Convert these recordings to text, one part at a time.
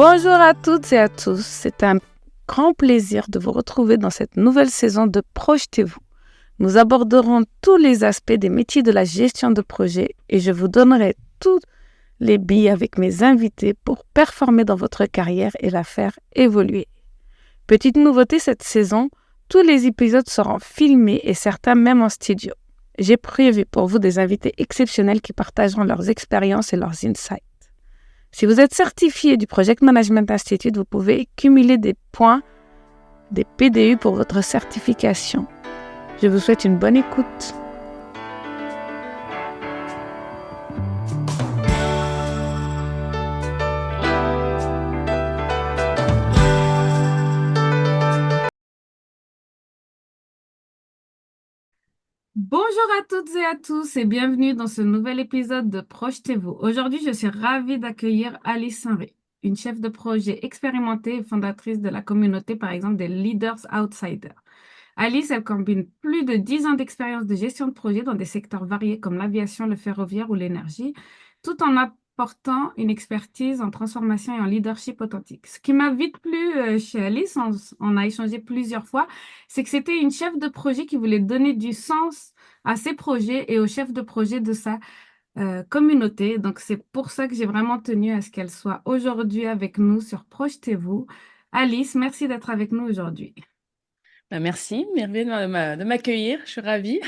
Bonjour à toutes et à tous, c'est un grand plaisir de vous retrouver dans cette nouvelle saison de Projetez-vous. Nous aborderons tous les aspects des métiers de la gestion de projet et je vous donnerai tous les billes avec mes invités pour performer dans votre carrière et la faire évoluer. Petite nouveauté cette saison, tous les épisodes seront filmés et certains même en studio. J'ai prévu pour vous des invités exceptionnels qui partageront leurs expériences et leurs insights. Si vous êtes certifié du Project Management Institute, vous pouvez cumuler des points, des PDU pour votre certification. Je vous souhaite une bonne écoute. Bonjour à toutes et à tous et bienvenue dans ce nouvel épisode de Projetez-vous. Aujourd'hui, je suis ravie d'accueillir Alice Saint-Ré, une chef de projet expérimentée et fondatrice de la communauté, par exemple, des Leaders Outsiders. Alice, elle combine plus de 10 ans d'expérience de gestion de projet dans des secteurs variés comme l'aviation, le ferroviaire ou l'énergie, tout en apportant une expertise en transformation et en leadership authentique. Ce qui m'a vite plu chez Alice, on a échangé plusieurs fois, c'est que c'était une chef de projet qui voulait donner du sens à ses projets et aux chefs de projet de sa communauté. Donc, c'est pour ça que j'ai vraiment tenu à ce qu'elle soit aujourd'hui avec nous sur Projetez-vous. Alice, merci d'être avec nous aujourd'hui. Merci, Merveille, de m'accueillir. Je suis ravie.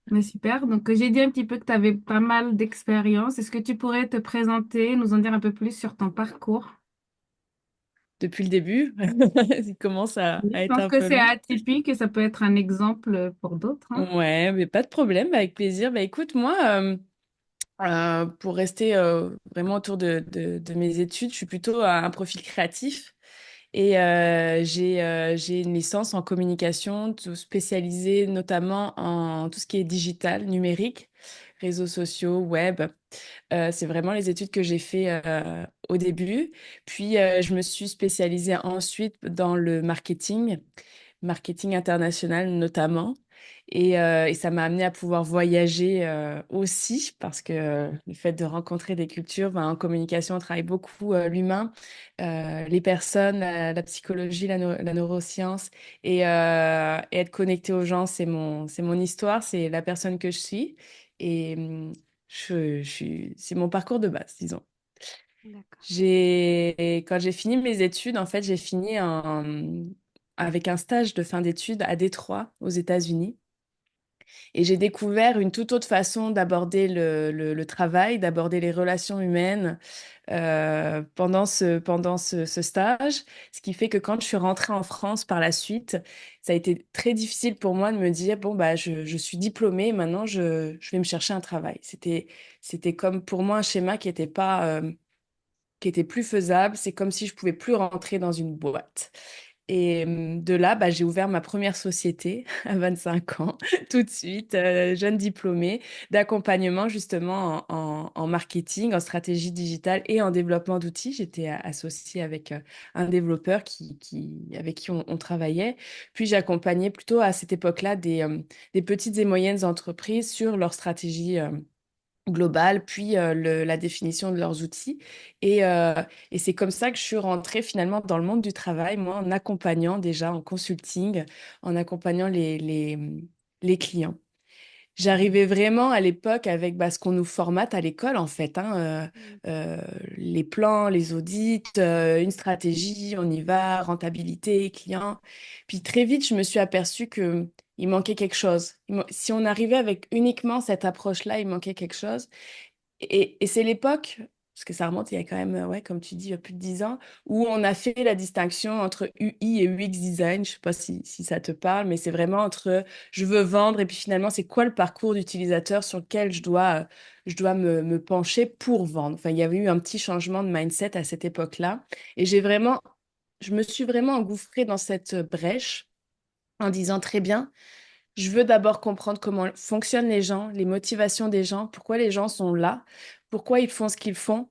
Mais super. Donc, j'ai dit un petit peu que tu avais pas mal d'expérience. Est-ce que tu pourrais te présenter, nous en dire un peu plus sur ton parcours? Depuis le début, il commence Oui, à je être pense un que peu c'est long. atypique et ça peut être un exemple pour d'autres, hein. Ouais, mais pas de problème, avec plaisir. Bah, écoute, moi, pour rester vraiment autour de mes études, je suis plutôt à un profil créatif et j'ai une licence en communication spécialisée notamment en tout ce qui est digital, numérique, réseaux sociaux, web. C'est vraiment les études que j'ai fait au début. Puis, je me suis spécialisée ensuite dans le marketing, marketing international notamment. Et ça m'a amené à pouvoir voyager aussi, parce que le fait de rencontrer des cultures, ben, en communication, on travaille beaucoup l'humain, les personnes, la psychologie, la neuroscience. Et être connecté aux gens, c'est mon histoire, c'est la personne que je suis. Et c'est mon parcours de base, disons. D'accord. Quand j'ai fini mes études, en fait, avec un stage de fin d'études à Détroit, aux États-Unis. Et j'ai découvert une toute autre façon d'aborder le travail, d'aborder les relations humaines pendant ce stage. Ce qui fait que quand je suis rentrée en France par la suite, ça a été très difficile pour moi de me dire, bon, bah, je suis diplômée, maintenant je vais me chercher un travail. C'était comme pour moi un schéma qui était plus faisable. C'est comme si je pouvais plus rentrer dans une boîte. Et de là, bah, j'ai ouvert ma première société à 25 ans, tout de suite, jeune diplômée, d'accompagnement justement en marketing, en stratégie digitale et en développement d'outils. J'étais associée avec un développeur avec qui on travaillait. Puis j'accompagnais plutôt à cette époque-là des petites et moyennes entreprises sur leur stratégie globale, puis la définition de leurs outils. Et c'est comme ça que je suis rentrée finalement dans le monde du travail, moi, en accompagnant déjà, en consulting, en accompagnant les clients. J'arrivais vraiment à l'époque avec bah, ce qu'on nous formate à l'école, en fait, hein, les plans, les audits, une stratégie, on y va, rentabilité, client. Puis très vite, je me suis aperçue que il manquait quelque chose. Si on arrivait avec uniquement cette approche-là, il manquait quelque chose. Et c'est l'époque, parce que ça remonte il y a quand même, ouais, comme tu dis, plus de 10 ans, où on a fait la distinction entre UI et UX design. Je sais pas si ça te parle, mais c'est vraiment entre je veux vendre et puis finalement, c'est quoi le parcours d'utilisateur sur lequel je dois me pencher pour vendre. Enfin, il y avait eu un petit changement de mindset à cette époque-là. Et je me suis vraiment engouffrée dans cette brèche en disant très bien. Je veux d'abord comprendre comment fonctionnent les gens, les motivations des gens, pourquoi les gens sont là, pourquoi ils font ce qu'ils font,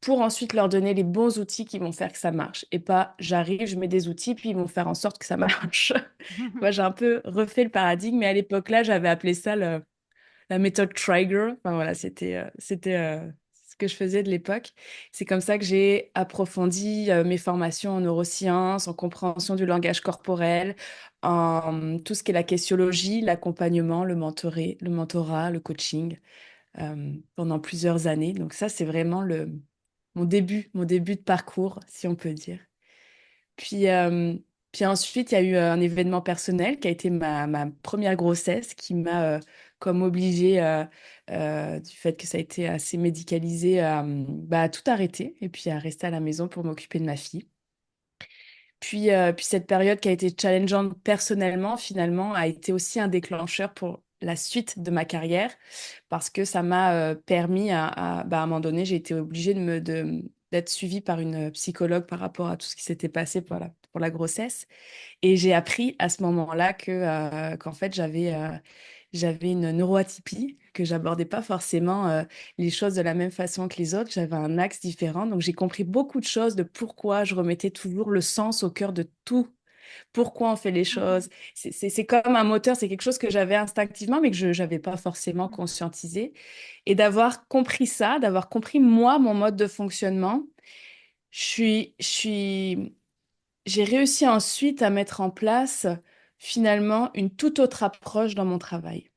pour ensuite leur donner les bons outils qui vont faire que ça marche. Et pas, j'arrive, je mets des outils, puis ils vont faire en sorte que ça marche. Moi, j'ai un peu refait le paradigme, mais à l'époque-là, j'avais appelé ça la méthode Trigger. Enfin voilà, c'était ce que je faisais de l'époque. C'est comme ça que j'ai approfondi mes formations en neurosciences, en compréhension du langage corporel, en tout ce qui est la questiologie, l'accompagnement, le mentorat, le coaching, pendant plusieurs années. Donc ça, c'est vraiment mon début de parcours, si on peut dire. Puis, puis ensuite, il y a eu un événement personnel qui a été ma première grossesse qui m'a comme obligée, du fait que ça a été assez médicalisé, à tout arrêter et puis à rester à la maison pour m'occuper de ma fille. Puis cette période qui a été challengeante personnellement, finalement, a été aussi un déclencheur pour la suite de ma carrière parce que ça m'a permis à un moment donné, j'ai été obligée d'être suivie par une psychologue par rapport à tout ce qui s'était passé pour la grossesse. Et j'ai appris à ce moment-là qu'en fait, j'avais une neuroatypie, que j'abordais pas forcément les choses de la même façon que les autres. J'avais un axe différent. Donc, j'ai compris beaucoup de choses de pourquoi je remettais toujours le sens au cœur de tout. Pourquoi on fait les choses. C'est comme un moteur, c'est quelque chose que j'avais instinctivement, mais que je n'avais pas forcément conscientisé. Et d'avoir compris ça, d'avoir compris moi, mon mode de fonctionnement, je suis j'ai réussi ensuite à mettre en place finalement une toute autre approche dans mon travail.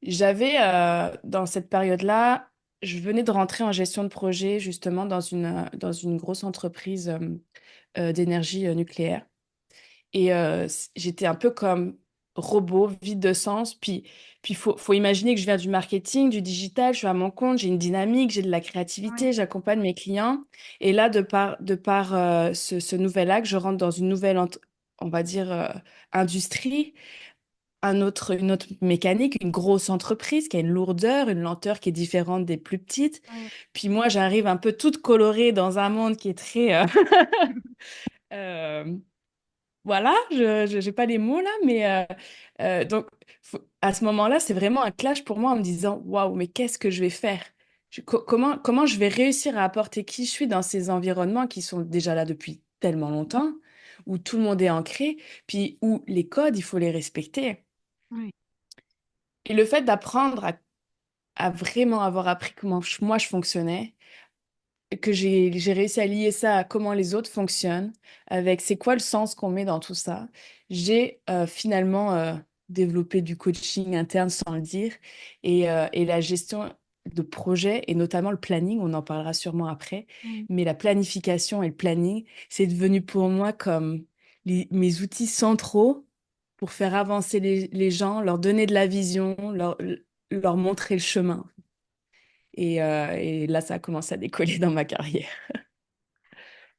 Dans cette période-là, je venais de rentrer en gestion de projet justement dans une grosse entreprise d'énergie nucléaire. Et j'étais un peu comme robot, vide de sens. Puis faut imaginer que je viens du marketing, du digital, je suis à mon compte, j'ai une dynamique, j'ai de la créativité, Oui, j'accompagne mes clients. Et là, de par ce nouvel acte, je rentre dans une nouvelle, on va dire, industrie, une autre mécanique, une grosse entreprise qui a une lourdeur, une lenteur qui est différente des plus petites. oui, Puis moi, j'arrive un peu toute colorée dans un monde qui est très... euh, voilà, je j'ai pas les mots là, mais donc à ce moment-là, c'est vraiment un clash pour moi en me disant, waouh, mais qu'est-ce que je vais faire? Comment je vais réussir à apporter qui je suis dans ces environnements qui sont déjà là depuis tellement longtemps, où tout le monde est ancré, puis où les codes, il faut les respecter. oui, Et le fait d'apprendre à vraiment avoir appris comment moi je fonctionnais, que j'ai réussi à lier ça à comment les autres fonctionnent, avec c'est quoi le sens qu'on met dans tout ça. J'ai finalement développé du coaching interne sans le dire et la gestion de projet et notamment le planning, on en parlera sûrement après, oui. mais la planification et le planning, c'est devenu pour moi comme mes outils centraux pour faire avancer les gens, leur donner de la vision, leur montrer le chemin. Et là, ça a commencé à décoller dans ma carrière.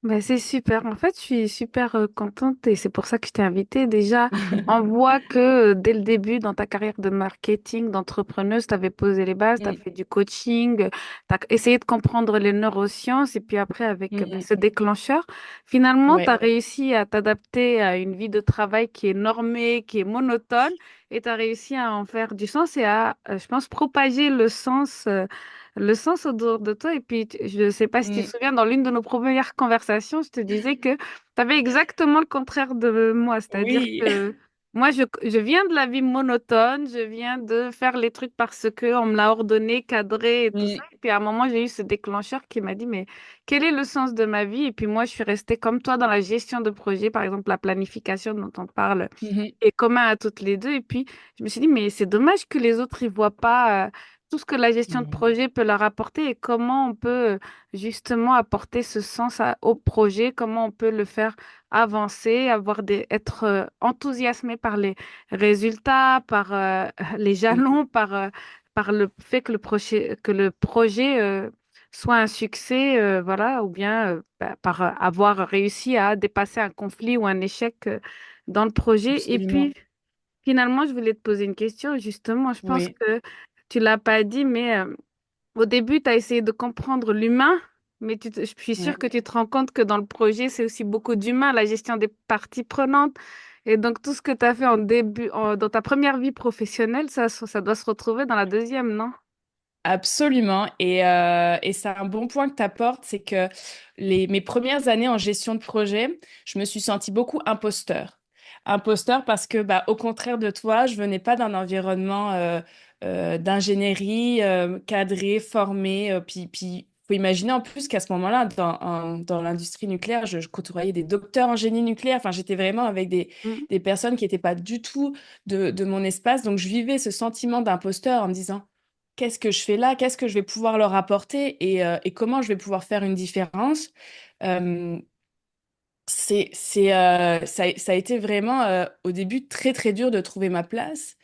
Ben, c'est super. En fait, je suis super contente et c'est pour ça que je t'ai invitée. Déjà, on voit que dès le début, dans ta carrière de marketing, d'entrepreneuse, tu avais posé les bases, tu as Mm, fait du coaching, tu as essayé de comprendre les neurosciences et puis après, avec mm, ce déclencheur, finalement, tu as ouais. réussi à t'adapter à une vie de travail qui est normée, qui est monotone et tu as réussi à en faire du sens et à, je pense, propager le sens autour de toi. Et puis, je ne sais pas si tu te Mm. souviens, dans l'une de nos premières conversations, je te disais que tu avais exactement le contraire de moi. C'est-à-dire Oui. que moi, je viens de la vie monotone, je viens de faire les trucs parce que on me l'a ordonné, cadré et tout ça. Mm, Et puis, à un moment, j'ai eu ce déclencheur qui m'a dit, mais quel est le sens de ma vie? Et puis, moi, je suis restée comme toi dans la gestion de projet, par exemple, la planification dont on parle mhm, est commun à toutes les deux. Et puis, je me suis dit, mais c'est dommage que les autres ne voient pas tout ce que la gestion de mm, projet peut leur apporter et comment on peut justement apporter ce sens au projet, comment on peut le faire avancer, être enthousiasmé par les résultats, par les mm, jalons, par le fait que le projet soit un succès, voilà, ou bien par avoir réussi à dépasser un conflit ou un échec dans le projet. Et puis, absolument. finalement, je voulais te poser une question. Justement, je pense Oui. que tu l'as pas dit, mais au début, tu as essayé de comprendre l'humain, mais je suis sûre Ouais. que tu te rends compte que dans le projet, c'est aussi beaucoup d'humain, la gestion des parties prenantes. Et donc, tout ce que tu as fait dans ta première vie professionnelle, ça doit se retrouver dans la deuxième, non? Absolument. Et c'est un bon point que tu apportes, c'est que mes premières années en gestion de projet, je me suis sentie beaucoup imposteur. Imposteur parce que, bah, au contraire de toi, je venais pas d'un environnement d'ingénierie, cadrée, formée. Puis, faut imaginer en plus qu'à ce moment-là, dans l'industrie nucléaire, je côtoyais des docteurs en génie nucléaire. Enfin, j'étais vraiment avec Mm. des personnes qui n'étaient pas du tout de mon espace. Donc, je vivais ce sentiment d'imposteur en me disant, qu'est-ce que je fais là? Qu'est-ce que je vais pouvoir leur apporter et comment je vais pouvoir faire une différence? Euh, ça a été vraiment au début très très dur de trouver ma place.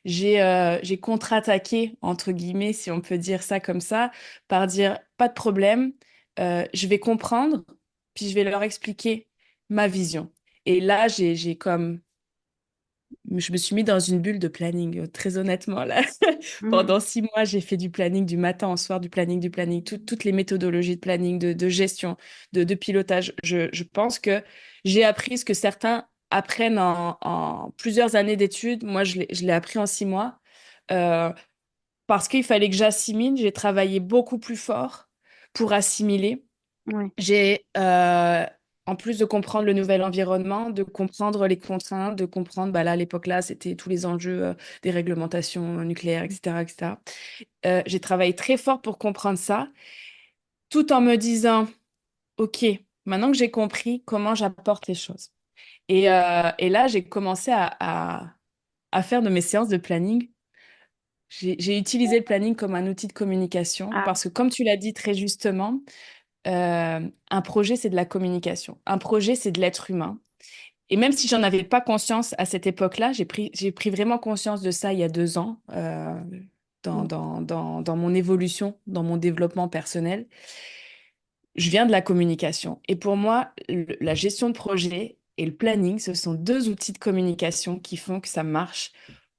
J'ai contre-attaqué, entre guillemets, si on peut dire ça comme ça, par dire pas de problème, je vais comprendre, puis je vais leur expliquer ma vision. Et là, j'ai comme je me suis mis dans une bulle de planning, très honnêtement, là. Mm. Pendant 6 mois, j'ai fait du planning du matin au soir, du planning, toutes les méthodologies de planning, de gestion, de pilotage. Je pense que j'ai appris ce que certains apprennent en plusieurs années d'études. Moi, je l'ai appris en 6 mois euh, parce qu'il fallait que j'assimile. J'ai travaillé beaucoup plus fort pour assimiler. Oui. J'ai, en plus de comprendre le nouvel environnement, de comprendre les contraintes, de comprendre, bah là, à l'époque-là, c'était tous les enjeux des réglementations nucléaires, etc., etc. J'ai travaillé très fort pour comprendre ça, tout en me disant, OK, maintenant que j'ai compris comment j'apporte les choses. Et là, j'ai commencé à faire de mes séances de planning. J'ai utilisé le planning comme un outil de communication Ah, parce que, comme tu l'as dit très justement, un projet, c'est de la communication. Un projet, c'est de l'être humain. Et même si j'en avais pas conscience à cette époque-là, j'ai pris vraiment conscience de ça il y a 2 ans, mm. dans mon évolution, dans mon développement personnel. Je viens de la communication. Et pour moi, la gestion de projet et le planning, ce sont deux outils de communication qui font que ça marche.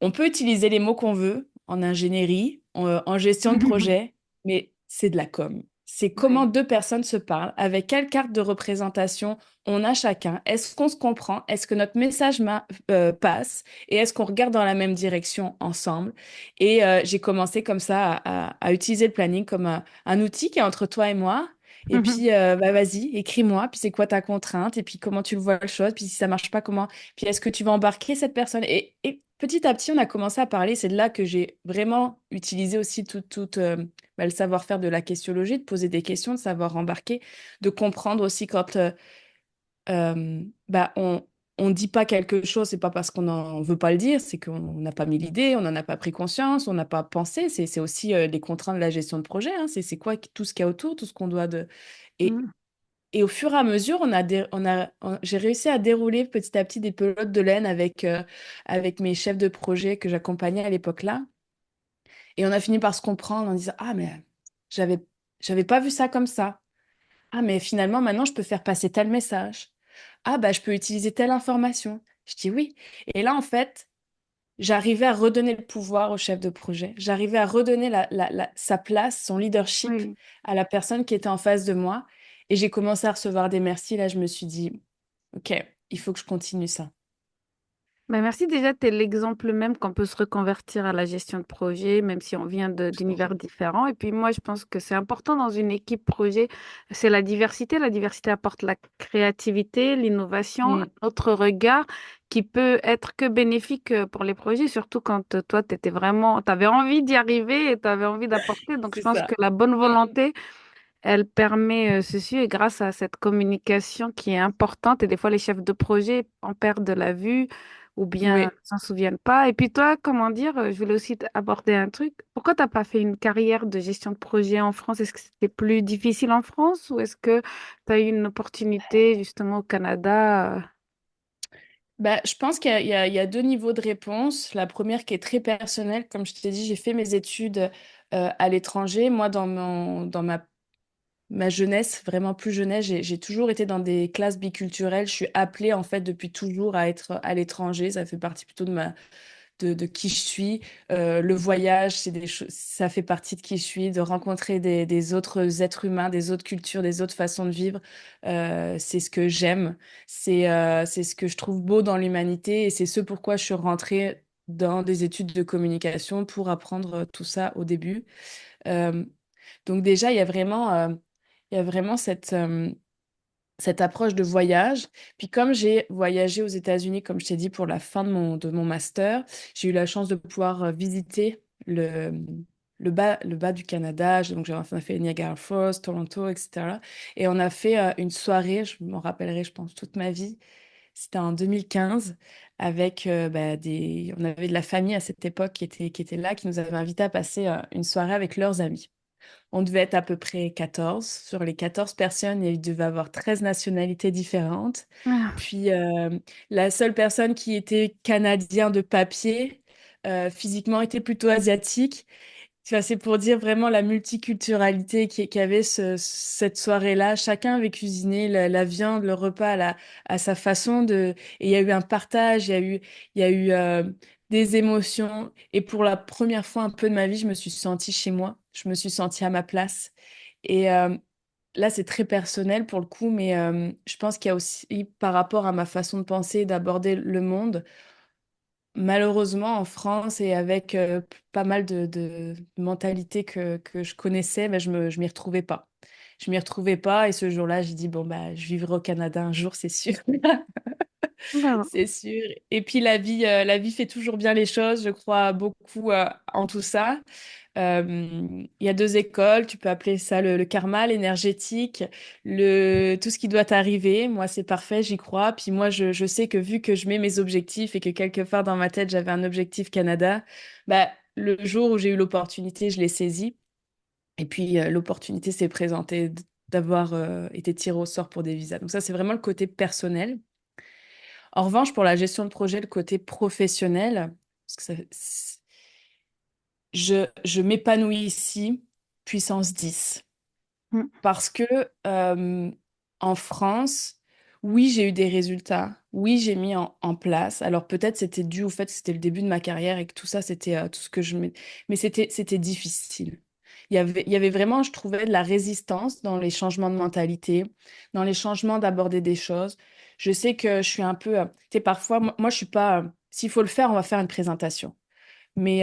On peut utiliser les mots qu'on veut en ingénierie, en gestion de projet, mais c'est de la com. C'est comment Oui. deux personnes se parlent, avec quelle carte de représentation on a chacun. Est-ce qu'on se comprend? Est-ce que notre message passe? Et est-ce qu'on regarde dans la même direction ensemble? Et j'ai commencé comme ça à utiliser le planning comme un outil qui est entre toi et moi et puis, bah, vas-y, écris-moi. Puis, c'est quoi ta contrainte? Et puis, comment tu le vois, le chose? Puis, si ça marche pas, comment? Puis, est-ce que tu vas embarquer cette personne? Et petit à petit, on a commencé à parler. C'est de là que j'ai vraiment utilisé aussi bah, le savoir-faire de la questionnologie, de poser des questions, de savoir embarquer, de comprendre aussi quand bah, on dit pas quelque chose, c'est pas parce qu'on ne veut pas le dire, c'est qu'on n'a pas mis l'idée, on n'en a pas pris conscience, on n'a pas pensé. C'est aussi les contraintes de la gestion de projet. Hein. C'est quoi tout ce qu'il y a autour, tout ce qu'on doit de. Et, Mm. et au fur et à mesure, j'ai réussi à dérouler petit à petit des pelotes de laine avec mes chefs de projet que j'accompagnais à l'époque-là. Et on a fini par se comprendre en disant, ah, mais j'avais, j'avais pas vu ça comme ça. Ah, mais finalement, maintenant, je peux faire passer tel message. Ah, bah, je peux utiliser telle information. Je dis oui. Et là, en fait, j'arrivais à redonner le pouvoir au chef de projet. J'arrivais à redonner sa place, son leadership Oui. à la personne qui était en face de moi. Et j'ai commencé à recevoir des merci. Là, je me suis dit, OK, il faut que je continue ça. Ben, merci déjà, tu es l'exemple même qu'on peut se reconvertir à la gestion de projet, même si on vient Tout à d'univers fait. différents. Et puis moi, je pense que c'est important dans une équipe projet, c'est la diversité. La diversité apporte la créativité, l'innovation, un Mm, autre regard qui peut être que bénéfique pour les projets, surtout quand toi, tu étais vraiment, tu avais envie d'y arriver et tu avais envie d'apporter. Donc je c'est pense que ça. la bonne volonté, elle permet ceci et grâce à cette communication qui est importante et des fois les chefs de projet en perdent de la vue ou bien Oui. s'en souviennent pas. Et puis toi, comment dire, je voulais aussi aborder un truc. Pourquoi t'as pas fait une carrière de gestion de projet en France? Est-ce que c'était plus difficile en France ou est-ce que tu as eu une opportunité justement au Canada? Bah, je pense qu'il y a deux niveaux de réponse. La première qui est très personnelle, comme je t'ai dit, j'ai fait mes études à l'étranger. Moi, dans ma jeunesse, vraiment plus jeunesse, j'ai toujours été dans des classes biculturelles. Je suis appelée en fait depuis toujours à être à l'étranger. Ça fait partie plutôt de qui je suis. Le voyage, ça fait partie de qui je suis. De rencontrer des autres êtres humains, des autres cultures, des autres façons de vivre, c'est ce que j'aime. C'est ce que je trouve beau dans l'humanité et c'est ce pourquoi je suis rentrée dans des études de communication pour apprendre tout ça au début. Euh, donc déjà, il y a vraiment cette approche de voyage. Puis comme j'ai voyagé aux États-Unis, comme je t'ai dit, pour la fin de mon master, j'ai eu la chance de pouvoir visiter le, le bas du Canada. Donc, on a fait Niagara Falls, Toronto, etc. Et on a fait une soirée, je m'en rappellerai, je pense, toute ma vie. C'était en 2015 avec on avait de la famille à cette époque qui était là, qui nous avait invités à passer une soirée avec leurs amis. On devait être à peu près 14. Sur les 14 personnes, il devait y avoir 13 nationalités différentes. Ah, Puis la seule personne qui était canadien de papier, physiquement, était plutôt asiatique. Tu vois, c'est pour dire vraiment la multiculturalité qu'il y avait cette soirée-là. Chacun avait cuisiné la viande, le repas à sa façon de. Et il y a eu un partage, il y a eu des émotions. Et pour la première fois un peu de ma vie, je me suis sentie chez moi. Je me suis sentie à ma place. Et là, c'est très personnel pour le coup, mais je pense qu'il y a aussi, par rapport à ma façon de penser et d'aborder le monde, malheureusement, en France et avec pas mal de mentalités que je connaissais, ben, je m'y retrouvais pas. Je m'y retrouvais pas et ce jour-là, j'ai dit, bon, bah, je vivrai au Canada un jour, c'est sûr. ben, C'est sûr. Et puis la vie fait toujours bien les choses. Je crois beaucoup en tout ça. Il y a deux écoles, tu peux appeler ça le karma, l'énergétique, tout ce qui doit t'arriver. Moi, c'est parfait, j'y crois. Puis moi, je sais que vu que je mets mes objectifs et que quelque part dans ma tête, j'avais un objectif Canada, bah, le jour où j'ai eu l'opportunité, je l'ai saisi. Et puis l'opportunité s'est présentée d'avoir été tirée au sort pour des visas. Donc ça, c'est vraiment le côté personnel. En revanche, pour la gestion de projet, le côté professionnel, parce que je m'épanouis ici, puissance 10. mm, Parce que en France, oui, j'ai eu des résultats. Oui, j'ai mis en place. Alors peut-être c'était dû au fait que c'était le début de ma carrière et que tout ça, c'était tout ce que je... Mais c'était difficile. Il y avait vraiment, je trouvais, de la résistance dans les changements de mentalité, dans les changements d'aborder des choses. Je sais que je suis un peu... tu sais, parfois, moi, je suis pas... s'il faut le faire, on va faire une présentation. Mais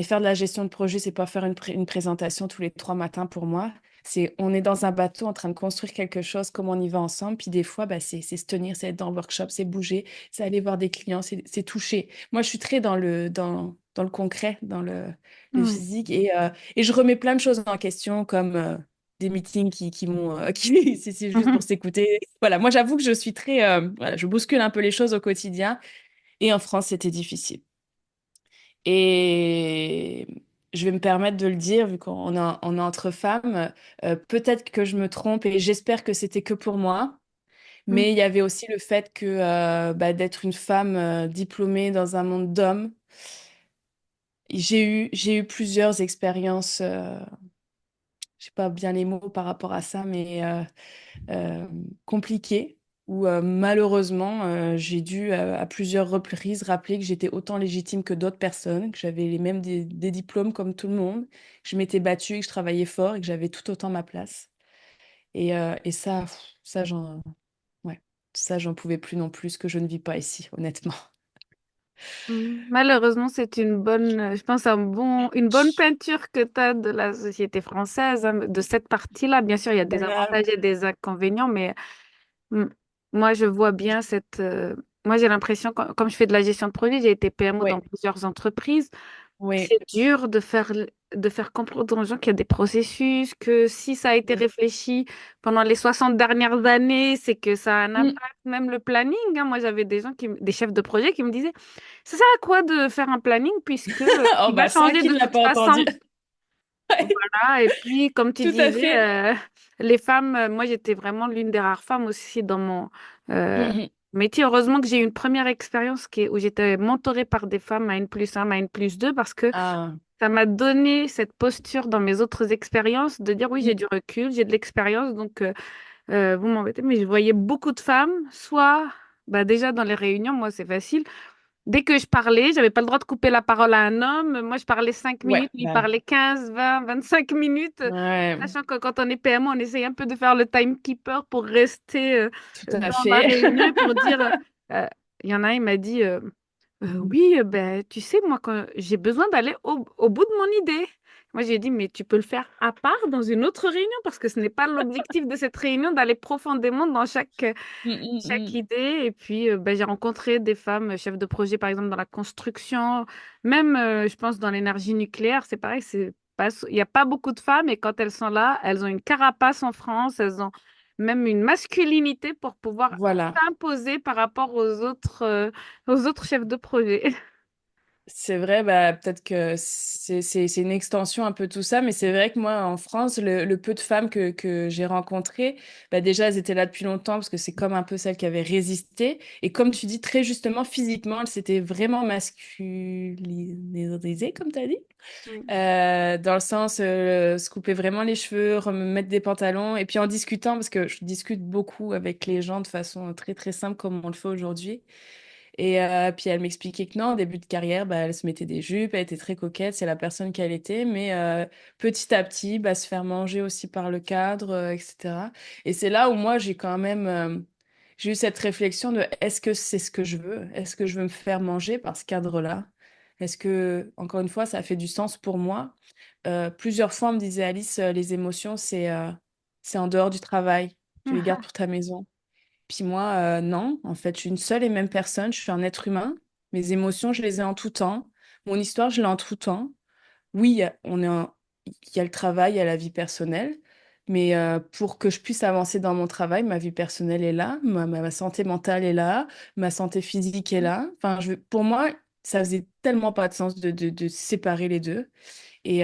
faire de la gestion de projet, c'est pas faire une présentation tous les 3 matins pour moi. C'est on est dans un bateau en train de construire quelque chose, comment on y va ensemble. Puis des fois, bah, c'est se tenir, c'est être dans le workshop, c'est bouger, c'est aller voir des clients, c'est toucher. Moi, je suis très dans le concret, dans le ouais. physique. Et je remets plein de choses en question, comme des meetings qui m'ont... c'est juste pour Mhm. s'écouter. Voilà, moi, j'avoue que je suis très... voilà, je bouscule un peu les choses au quotidien. Et en France, c'était difficile. Et je vais me permettre de le dire, vu on est entre femmes, peut-être que je me trompe et j'espère que c'était que pour moi. Mm. Mais il y avait aussi le fait que d'être une femme diplômée dans un monde d'hommes, j'ai eu plusieurs expériences, je sais pas bien les mots par rapport à ça, mais euh, compliqué où malheureusement j'ai dû à plusieurs reprises rappeler que j'étais autant légitime que d'autres personnes, que j'avais les mêmes des diplômes comme tout le monde, que je m'étais battue, que je travaillais fort et que j'avais tout autant ma place. Et ça, ça ouais, ça j'en pouvais plus non plus, que je ne vis pas ici, honnêtement. Malheureusement, c'est une bonne, je pense, une bonne peinture que tu as de la société française, hein, de cette partie-là. Bien sûr, il y a des Voilà. avantages et des inconvénients, mais mm, moi, je vois bien moi, j'ai l'impression, comme je fais de la gestion de projet, j'ai été PMO Oui, dans plusieurs entreprises. oui. C'est dur de faire comprendre aux gens qu'il y a des processus, que si ça a été réfléchi pendant les 60 dernières années, c'est que ça a un Mm. impact, même le planning, hein. Moi, j'avais des gens des chefs de projet qui me disaient, ça sert à quoi de faire un planning puisque Oh il va bah ça, changer qui de ne l'a toute pas entendu? façon. Voilà. Et puis, comme tu Tout à disais, fait. les femmes, moi, j'étais vraiment l'une des rares femmes aussi dans mon euh, Mhm. métier. Heureusement que j'ai eu une première expérience où j'étais mentorée par des femmes à N+1, à N+2, parce que Ah. ça m'a donné cette posture dans mes autres expériences de dire oui, j'ai Mm. du recul, j'ai de l'expérience, donc vous m'embêtez, mais je voyais beaucoup de femmes, soit bah, déjà dans les réunions, moi c'est facile. Dès que je parlais, j'avais pas le droit de couper la parole à un homme. Moi, je parlais 5 Ouais, minutes, lui il bah, parlait 15, 20, 25 minutes. ouais, Sachant que quand on est PMO, on essaye un peu de faire le timekeeper pour rester tout à dans la fait. réunion et pour dire. Euh, il y en a un, il m'a dit oui, ben, tu sais, moi, quand j'ai besoin d'aller au bout de mon idée. Moi, j'ai dit, mais tu peux le faire à part dans une autre réunion parce que ce n'est pas l'objectif de cette réunion d'aller profondément dans Mm, chaque mm, idée. Et puis, ben, j'ai rencontré des femmes chefs de projet, par exemple, dans la construction, même, je pense, dans l'énergie nucléaire. C'est pareil, c'est pas, il n'y a pas beaucoup de femmes et quand elles sont là, elles ont une carapace en France, elles ont même une masculinité pour pouvoir Voilà. s'imposer par rapport aux autres chefs de projet. C'est vrai, bah, peut-être que c'est une extension un peu tout ça, mais c'est vrai que moi, en France, le peu de femmes que j'ai rencontrées, bah, déjà, elles étaient là depuis longtemps parce que c'est comme un peu celles qui avaient résisté. Et comme tu dis, très justement, physiquement, elles s'étaient vraiment masculinisées, comme tu as dit. Mm. Dans le sens, se couper vraiment les cheveux, mettre des pantalons, et puis en discutant, parce que je discute beaucoup avec les gens de façon très, très simple comme on le fait aujourd'hui. Et puis elle m'expliquait que non, en début de carrière, bah, elle se mettait des jupes, elle était très coquette, c'est la personne qu'elle était, mais petit à petit, bah, se faire manger aussi par le cadre, etc. Et c'est là où moi, j'ai quand même, j'ai eu cette réflexion de est-ce que c'est ce que je veux? Est-ce que je veux me faire manger par ce cadre-là? Est-ce que, encore une fois, ça fait du sens pour moi? Plusieurs fois, on me disait, Alice, les émotions, c'est en dehors du travail. Tu les gardes pour ta maison. Puis moi, non, en fait, je suis une seule et même personne, je suis un être humain. Mes émotions, je les ai en tout temps. Mon histoire, je l'ai en tout temps. Oui, il y a le travail, il y a la vie personnelle, mais pour que je puisse avancer dans mon travail, ma vie personnelle est là, ma santé mentale est là, ma santé physique est là. Enfin, pour moi, ça faisait tellement pas de sens de séparer les deux. Et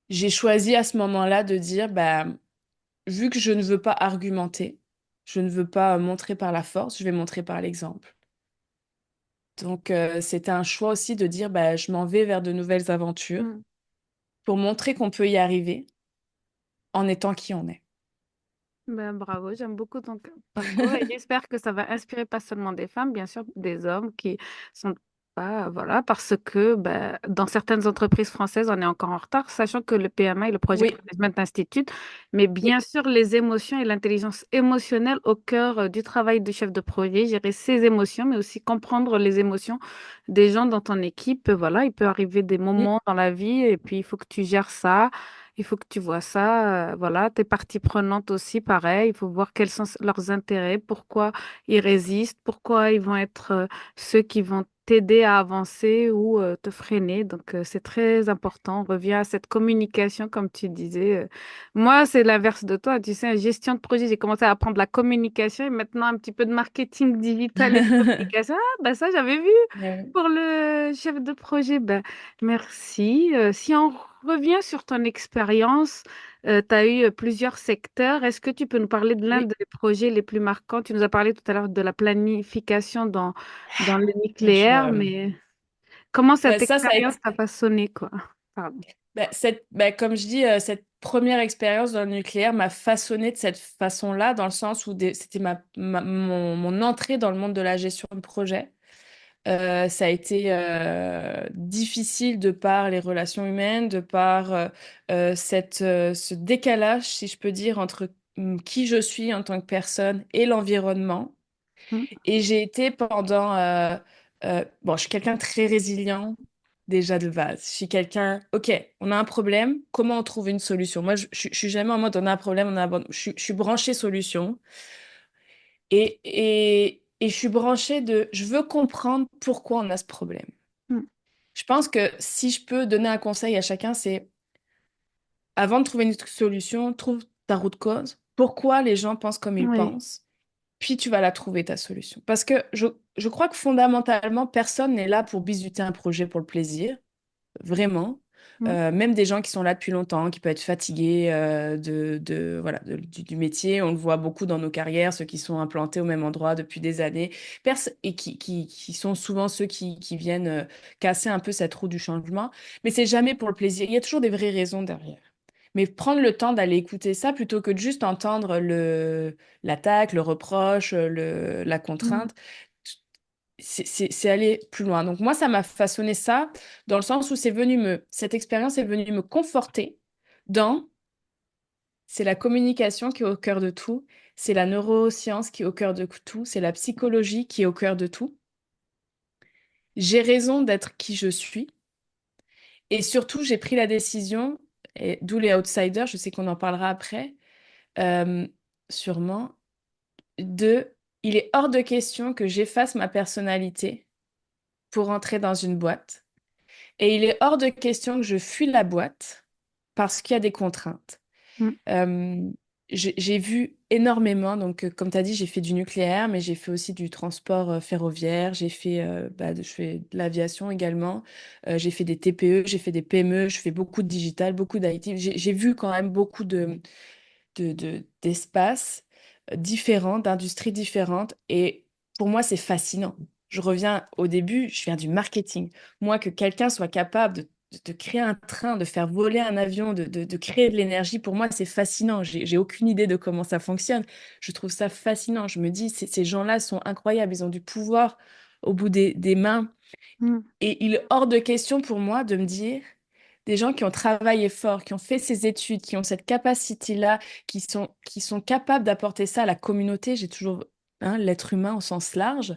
j'ai choisi à ce moment-là de dire, bah, vu que je ne veux pas argumenter, je ne veux pas montrer par la force, je vais montrer par l'exemple. Donc, c'était un choix aussi de dire, bah, je m'en vais vers de nouvelles aventures Mm. pour montrer qu'on peut y arriver en étant qui on est. Ben, bravo, j'aime beaucoup ton parcours et j'espère que ça va inspirer pas seulement des femmes, bien sûr, des hommes qui sont pas, voilà, parce que ben, dans certaines entreprises françaises, on est encore en retard, sachant que le PMI, le Project Oui, Management Institute, met oui, bien sûr les émotions et l'intelligence émotionnelle au cœur du travail du chef de projet, gérer ses émotions, mais aussi comprendre les émotions des gens dans ton équipe. Voilà, il peut arriver des mm, moments dans la vie et puis il faut que tu gères ça. Il faut que tu vois ça, voilà, tes parties prenantes aussi, pareil. Il faut voir quels sont leurs intérêts, pourquoi ils résistent, pourquoi ils vont être ceux qui vont t'aider à avancer ou te freiner. Donc, c'est très important. On revient à cette communication, comme tu disais. Moi, c'est l'inverse de toi. Tu sais, en gestion de projet, j'ai commencé à apprendre la communication et maintenant un petit peu de marketing digital et de communication. Ah, bah ça, j'avais vu ouais, pour le chef de projet. Ben, merci. Si on revient sur ton expérience, tu as eu plusieurs secteurs. Est-ce que tu peux nous parler de l'un oui, des projets les plus marquants? Tu nous as parlé tout à l'heure de la planification dans le oui, nucléaire, mais comment bah, cette ça a expérience été, t'a façonné, quoi? Pardon. comme je dis, cette première expérience dans le nucléaire m'a façonnée de cette façon-là, dans le sens où c'était mon entrée dans le monde de la gestion de projet. Ça a été difficile de par les relations humaines, de par ce décalage, si je peux dire, entre qui je suis en tant que personne et l'environnement. Mm. Et j'ai été pendant... bon, je suis quelqu'un de très résilient déjà de base. Je suis quelqu'un, OK, on a un problème, comment on trouve une solution? Moi, je suis jamais en mode on a un problème, je suis branchée solution. Et je suis branchée je veux comprendre pourquoi on a ce problème. Mm. Je pense que si je peux donner un conseil à chacun, c'est avant de trouver une solution, trouve ta route cause. Pourquoi les gens pensent comme ils Oui. pensent, puis tu vas la trouver, ta solution. Parce que je crois que fondamentalement, personne n'est là pour bisuter un projet pour le plaisir. Vraiment. Mm. Même des gens qui sont là depuis longtemps, qui peuvent être fatigués voilà, du métier. On le voit beaucoup dans nos carrières, ceux qui sont implantés au même endroit depuis des années, et qui sont souvent ceux qui viennent casser un peu cette roue du changement. Mais c'est jamais pour le plaisir. Il y a toujours des vraies raisons derrière. Mais prendre le temps d'aller écouter ça plutôt que de juste entendre l'attaque, le reproche, la Mm. contrainte, c'est aller plus loin. Donc moi, ça m'a façonné ça dans le sens où cette expérience est venue me conforter dans, c'est la communication qui est au cœur de tout, c'est la neuroscience qui est au cœur de tout, c'est la psychologie qui est au cœur de tout. J'ai raison d'être qui je suis Et surtout, j'ai pris la décision, et d'où les outsiders, je sais qu'on en parlera après, euh, sûrement, de il est hors de question que j'efface ma personnalité pour entrer dans une boîte. Et il est hors de question que je fuis la boîte parce qu'il y a des contraintes. Mm. Euh, j'ai vu énormément, donc comme tu as dit, j'ai fait du nucléaire, mais j'ai fait aussi du transport ferroviaire, je fais de l'aviation également, j'ai fait des TPE, j'ai fait des PME, je fais beaucoup de digital, beaucoup d'IT. J'ai vu quand même beaucoup d'espaces différents, d'industries différentes, et pour moi, c'est fascinant. Je reviens au début, je viens du marketing. Moi, que quelqu'un soit capable de créer un train, de faire voler un avion, de créer de l'énergie, pour moi, c'est fascinant. J'ai aucune idée de comment ça fonctionne. Je trouve ça fascinant. Je me dis, ces gens-là sont incroyables. Ils ont du pouvoir au bout des mains. Mm. Et il est hors de question pour moi de me dire, des gens qui ont travaillé fort, qui ont fait ces études, qui ont cette capacité-là, qui sont capables d'apporter ça à la communauté, j'ai toujours, hein, l'être humain au sens large,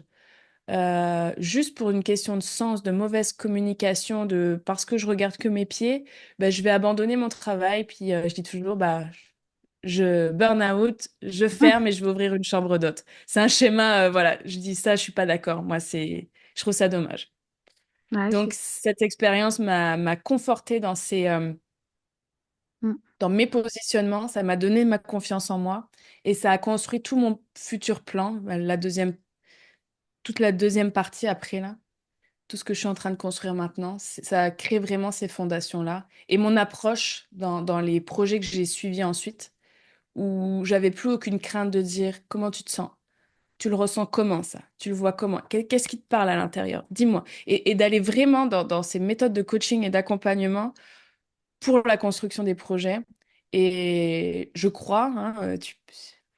juste pour une question de sens, de mauvaise communication, parce que je regarde que mes pieds, ben, je vais abandonner mon travail. Puis je dis toujours, bah, je burn out, je ferme et je vais ouvrir une chambre d'hôte. C'est un schéma, voilà, je dis ça, je suis pas d'accord. Moi, je trouve ça dommage. Ouais, je Donc, suis... cette expérience m'a confortée Mm. dans mes positionnements, ça m'a donné ma confiance en moi et ça a construit tout mon futur plan, toute la deuxième partie après là, tout ce que je suis en train de construire maintenant, ça a créé vraiment ces fondations-là et mon approche dans les projets que j'ai suivis ensuite, où j'avais plus aucune crainte de dire comment tu te sens. Tu le ressens comment ça? Tu le vois comment? Qu'est-ce qui te parle à l'intérieur? Dis-moi. Et d'aller vraiment dans ces méthodes de coaching et d'accompagnement pour la construction des projets. Et je crois, hein,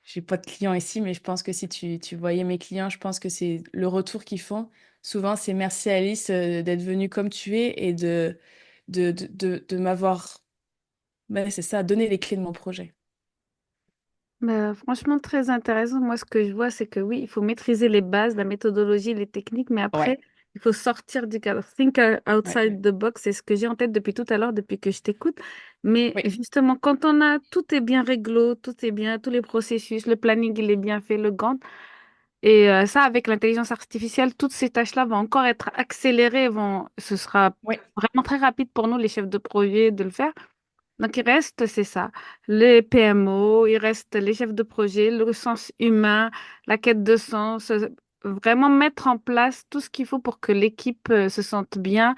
j'ai pas de clients ici, mais je pense que si tu voyais mes clients, je pense que c'est le retour qu'ils font. Souvent, c'est merci Alice d'être venue comme tu es et de m'avoir, ouais, c'est ça, donné les clés de mon projet. Bah, franchement, très intéressant. Moi, ce que je vois, c'est que oui, il faut maîtriser les bases, la méthodologie, les techniques, mais après, Ouais, il faut sortir du cadre. Think ouais, outside the box, c'est ce que j'ai en tête depuis tout à l'heure, depuis que je t'écoute. Mais oui. justement, quand on a tout est bien réglo, tout est bien, tous les processus, le planning, il est bien fait, le Gantt. Et ça, avec l'intelligence artificielle, toutes ces tâches-là vont encore être accélérées, ce sera Oui. vraiment très rapide pour nous, les chefs de projet, de le faire. Donc, il reste, c'est ça, les PMO, il reste les chefs de projet, le sens humain, la quête de sens, vraiment mettre en place tout ce qu'il faut pour que l'équipe se sente bien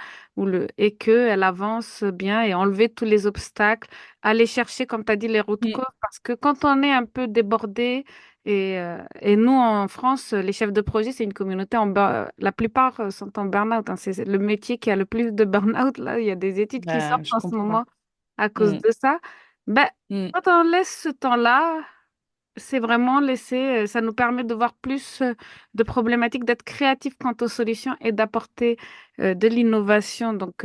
et qu'elle avance bien et enlever tous les obstacles, aller chercher, comme tu as dit, les routes Mm. causes, parce que quand on est un peu débordé, et nous, en France, les chefs de projet, c'est une communauté la plupart sont en burn-out, hein. C'est le métier qui a le plus de burn-out. Là, il y a des études qui Bah, sortent je en ce comprends. moment à cause Mm, de ça. Ben, mm. quand on laisse ce temps-là, c'est vraiment laisser, ça nous permet de voir plus de problématiques, d'être créatifs quant aux solutions et d'apporter de l'innovation. Donc,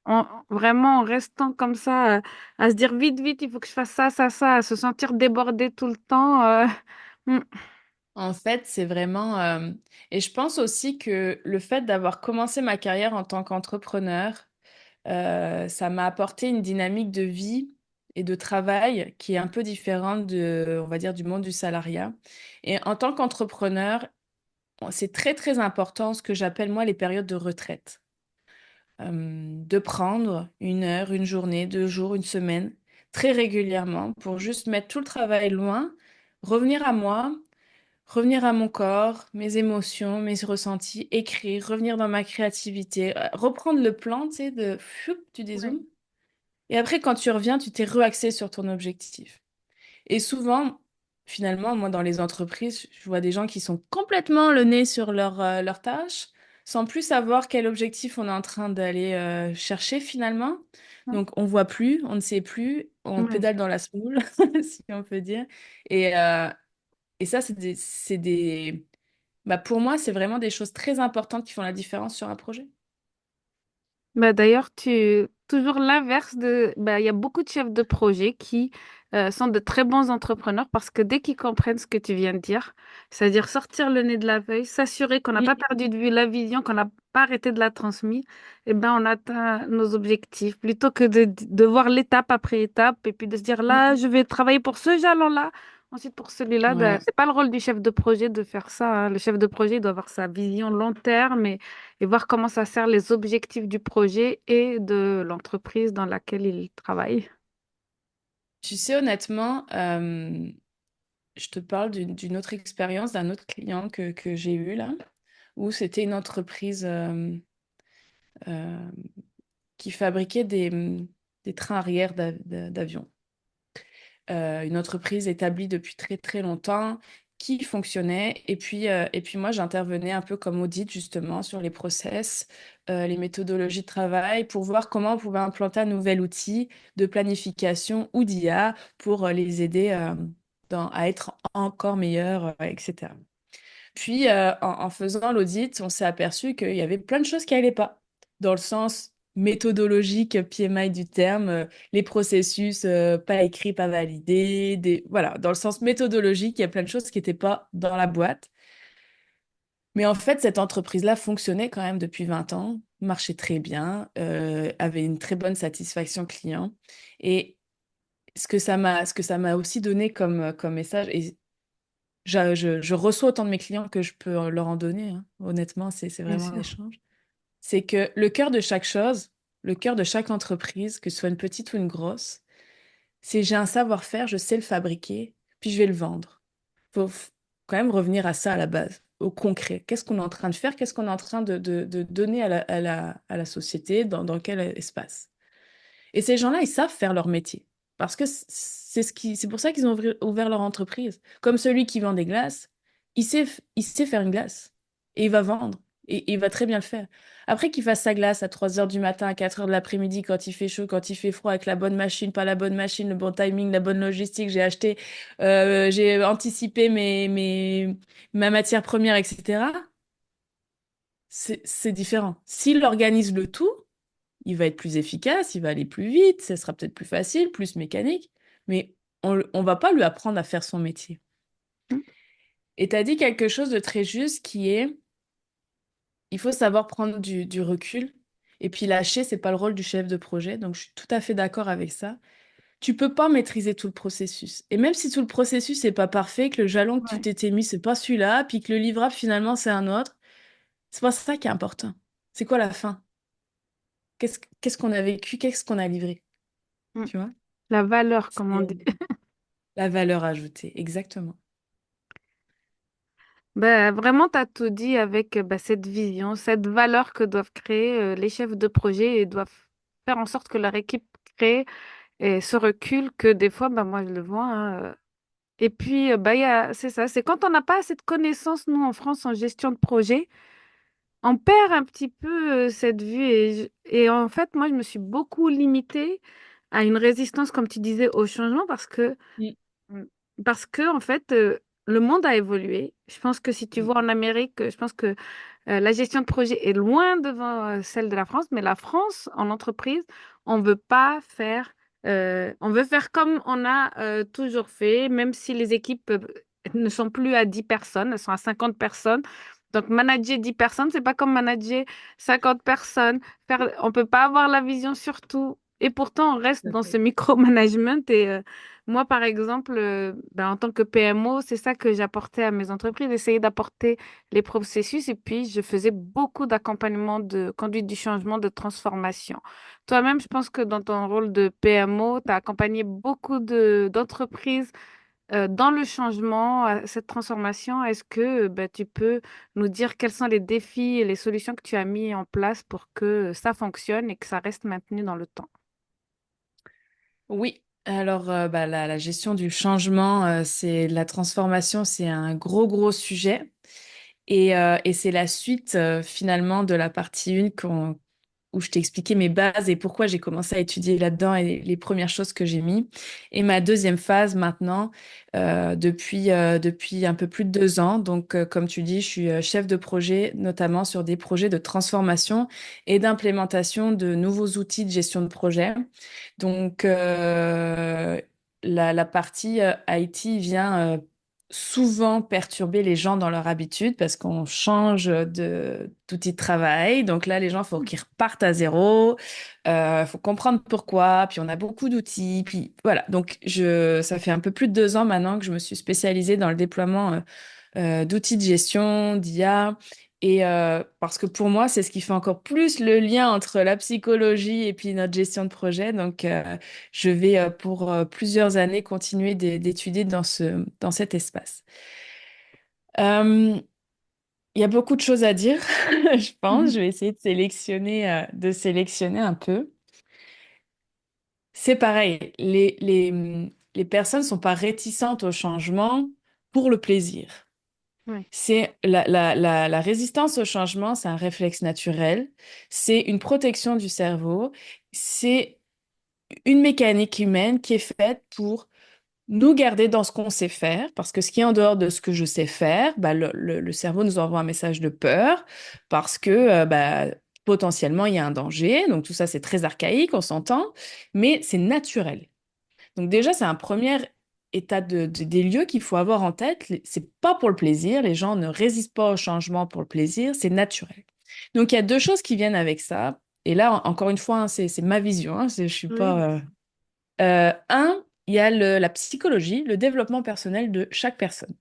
Mm. vraiment, en restant comme ça, à se dire vite, vite, il faut que je fasse ça, ça, ça, à se sentir débordé tout le temps. Hmm, En fait, c'est vraiment... Et je pense aussi que le fait d'avoir commencé ma carrière en tant qu'entrepreneur, ça m'a apporté une dynamique de vie et de travail qui est un peu différente on va dire, du monde du salariat. Et en tant qu'entrepreneur, c'est très, très important ce que j'appelle moi les périodes de retraite. De prendre une heure, une journée, 2 jours, une semaine, très régulièrement pour juste mettre tout le travail loin, revenir à moi, revenir à mon corps, mes émotions, mes ressentis, écrire, revenir dans ma créativité, reprendre le plan, tu sais, tu ouais. dézoomes. Et après, quand tu reviens, tu t'es reaxé sur ton objectif. Et souvent, finalement, moi, dans les entreprises, je vois des gens qui sont complètement le nez sur leur tâche, sans plus savoir quel objectif on est en train d'aller chercher finalement. Donc, on voit plus, on ne sait plus, on Ouais. pédale dans la semoule, si on peut dire. Et, et ça, bah, pour moi, c'est vraiment des choses très importantes qui font la différence sur un projet. Bah, d'ailleurs, toujours l'inverse il y a beaucoup de chefs de projet qui sont de très bons entrepreneurs parce que dès qu'ils comprennent ce que tu viens de dire, c'est-à-dire sortir le nez de la feuille, s'assurer qu'on n'a Mm, pas perdu de vue la vision, qu'on n'a pas arrêté de la transmettre, eh ben, on atteint nos objectifs plutôt que de voir l'étape après étape et puis de se dire mm, là, je vais travailler pour ce jalon-là. Ensuite, pour celui-là, ben, ouais. c'est pas le rôle du chef de projet de faire ça, hein. Le chef de projet il doit avoir sa vision long terme et voir comment ça sert les objectifs du projet et de l'entreprise dans laquelle il travaille. Tu sais, honnêtement, je te parle d'une autre expérience, d'un autre client que j'ai eu là, où c'était une entreprise euh, qui fabriquait des trains arrière d'avion. Une entreprise établie depuis très très longtemps qui fonctionnait. Et puis moi, j'intervenais un peu comme audit justement sur les process, les méthodologies de travail pour voir comment on pouvait implanter un nouvel outil de planification ou d'IA pour les aider à être encore meilleurs, etc. Puis, en faisant l'audit, on s'est aperçu qu'il y avait plein de choses qui n'allaient pas, dans le sens méthodologique, PMI du terme, les processus pas écrits, pas validés, voilà, dans le sens méthodologique, il y a plein de choses qui n'étaient pas dans la boîte. Mais en fait, cette entreprise-là fonctionnait quand même depuis 20 ans, marchait très bien, avait une très bonne satisfaction client. Et ce que ça m'a aussi donné comme message, et je reçois autant de mes clients que je peux leur en donner, hein. Honnêtement, c'est Bien vraiment un sûr. échange. C'est que le cœur de chaque chose, le cœur de chaque entreprise, que ce soit une petite ou une grosse, c'est j'ai un savoir-faire, je sais le fabriquer, puis je vais le vendre. Faut quand même revenir à ça à la base, au concret. Qu'est-ce qu'on est en train de faire? Qu'est-ce qu'on est en train de donner à la société, dans quel espace? Et ces gens-là, ils savent faire leur métier. Parce que c'est pour ça qu'ils ont ouvert leur entreprise. Comme celui qui vend des glaces, il sait faire une glace. Et il va vendre. Et il va très bien le faire. Après qu'il fasse sa glace à 3 heures du matin, à 4 heures de l'après-midi, quand il fait chaud, quand il fait froid, avec la bonne machine, pas la bonne machine, le bon timing, la bonne logistique, j'ai anticipé ma matière première, etc. C'est différent. S'il organise le tout, il va être plus efficace, il va aller plus vite, ça sera peut-être plus facile, plus mécanique, mais on va pas lui apprendre à faire son métier. Mm. Et tu as dit quelque chose de très juste qui est, il faut savoir prendre du recul, et puis lâcher, c'est pas le rôle du chef de projet, donc je suis tout à fait d'accord avec ça. Tu peux pas maîtriser tout le processus. Et même si tout le processus n'est pas parfait, que le jalon que tu Ouais. t'étais mis, c'est pas celui-là, puis que le livrable finalement c'est un autre, c'est pas ça qui est important. C'est quoi la fin? Qu'est-ce qu'on a vécu? Qu'est-ce qu'on a livré? Mm. Tu vois? La valeur, comme on C'est dit. la valeur ajoutée, exactement. Ben, vraiment, tu as tout dit avec ben, cette vision, cette valeur que doivent créer les chefs de projet et doivent faire en sorte que leur équipe crée et ce recul que des fois, ben, moi, je le vois, hein. Et puis, ben, c'est ça, c'est quand on n'a pas assez de connaissances, nous, en France, en gestion de projet, on perd un petit peu cette vue. Et en fait, moi, je me suis beaucoup limitée à une résistance, comme tu disais, au changement Mm, Mm. Parce que, en fait, le monde a évolué. Je pense que si tu mm. vois en Amérique, je pense que la gestion de projet est loin devant celle de la France, mais la France, en entreprise, on veut pas faire, on veut faire comme on a toujours fait, même si les équipes ne sont plus à 10 personnes, elles sont à 50 personnes. Donc, manager 10 personnes, c'est pas comme manager 50 personnes. On peut pas avoir la vision sur tout. Et pourtant, on reste Tout à dans ce fait. micromanagement. Et moi, par exemple, ben, en tant que PMO, c'est ça que j'apportais à mes entreprises, essayer d'apporter les processus et puis je faisais beaucoup d'accompagnement de conduite du changement, de transformation. Toi-même, je pense que dans ton rôle de PMO, tu as accompagné beaucoup d'entreprises dans le changement, cette transformation. Est-ce que ben, tu peux nous dire quels sont les défis et les solutions que tu as mis en place pour que ça fonctionne et que ça reste maintenu dans le temps? Oui, alors bah, la gestion du changement, c'est la transformation, c'est un gros gros sujet. Et c'est la suite finalement de la partie 1 où je t'ai expliqué mes bases et pourquoi j'ai commencé à étudier là-dedans et les premières choses que j'ai mis. Et ma deuxième phase maintenant, depuis un peu plus de 2 ans. Donc, comme tu dis, je suis chef de projet, notamment sur des projets de transformation et d'implémentation de nouveaux outils de gestion de projet. Donc, la partie IT vient souvent perturber les gens dans leur habitude parce qu'on change d'outil de travail. Donc là, les gens, il faut qu'ils repartent à zéro. Il faut comprendre pourquoi. Puis on a beaucoup d'outils. Puis voilà. Donc ça fait un peu plus de 2 ans maintenant que je me suis spécialisée dans le déploiement d'outils de gestion, d'IA. Et parce que pour moi, c'est ce qui fait encore plus le lien entre la psychologie et puis notre gestion de projet. Donc, je vais pour plusieurs années continuer d'étudier dans cet espace. Euh, Il y a beaucoup de choses à dire, je pense. Je vais essayer de sélectionner un peu. C'est pareil, les personnes ne sont pas réticentes au changement pour le plaisir. Ouais. C'est la résistance au changement, c'est un réflexe naturel, c'est une protection du cerveau, c'est une mécanique humaine qui est faite pour nous garder dans ce qu'on sait faire, parce que ce qui est en dehors de ce que je sais faire, bah, le cerveau nous envoie un message de peur, parce que bah, potentiellement il y a un danger, donc tout ça c'est très archaïque, on s'entend, mais c'est naturel. Donc déjà, c'est un premier état des lieux qu'il faut avoir en tête. C'est pas pour le plaisir, les gens ne résistent pas au changement pour le plaisir, c'est naturel. Donc il y a deux choses qui viennent avec ça. Et là, encore une fois, hein, c'est ma vision. Hein, je suis Oui. pas. Il y a la psychologie, le développement personnel de chaque personne.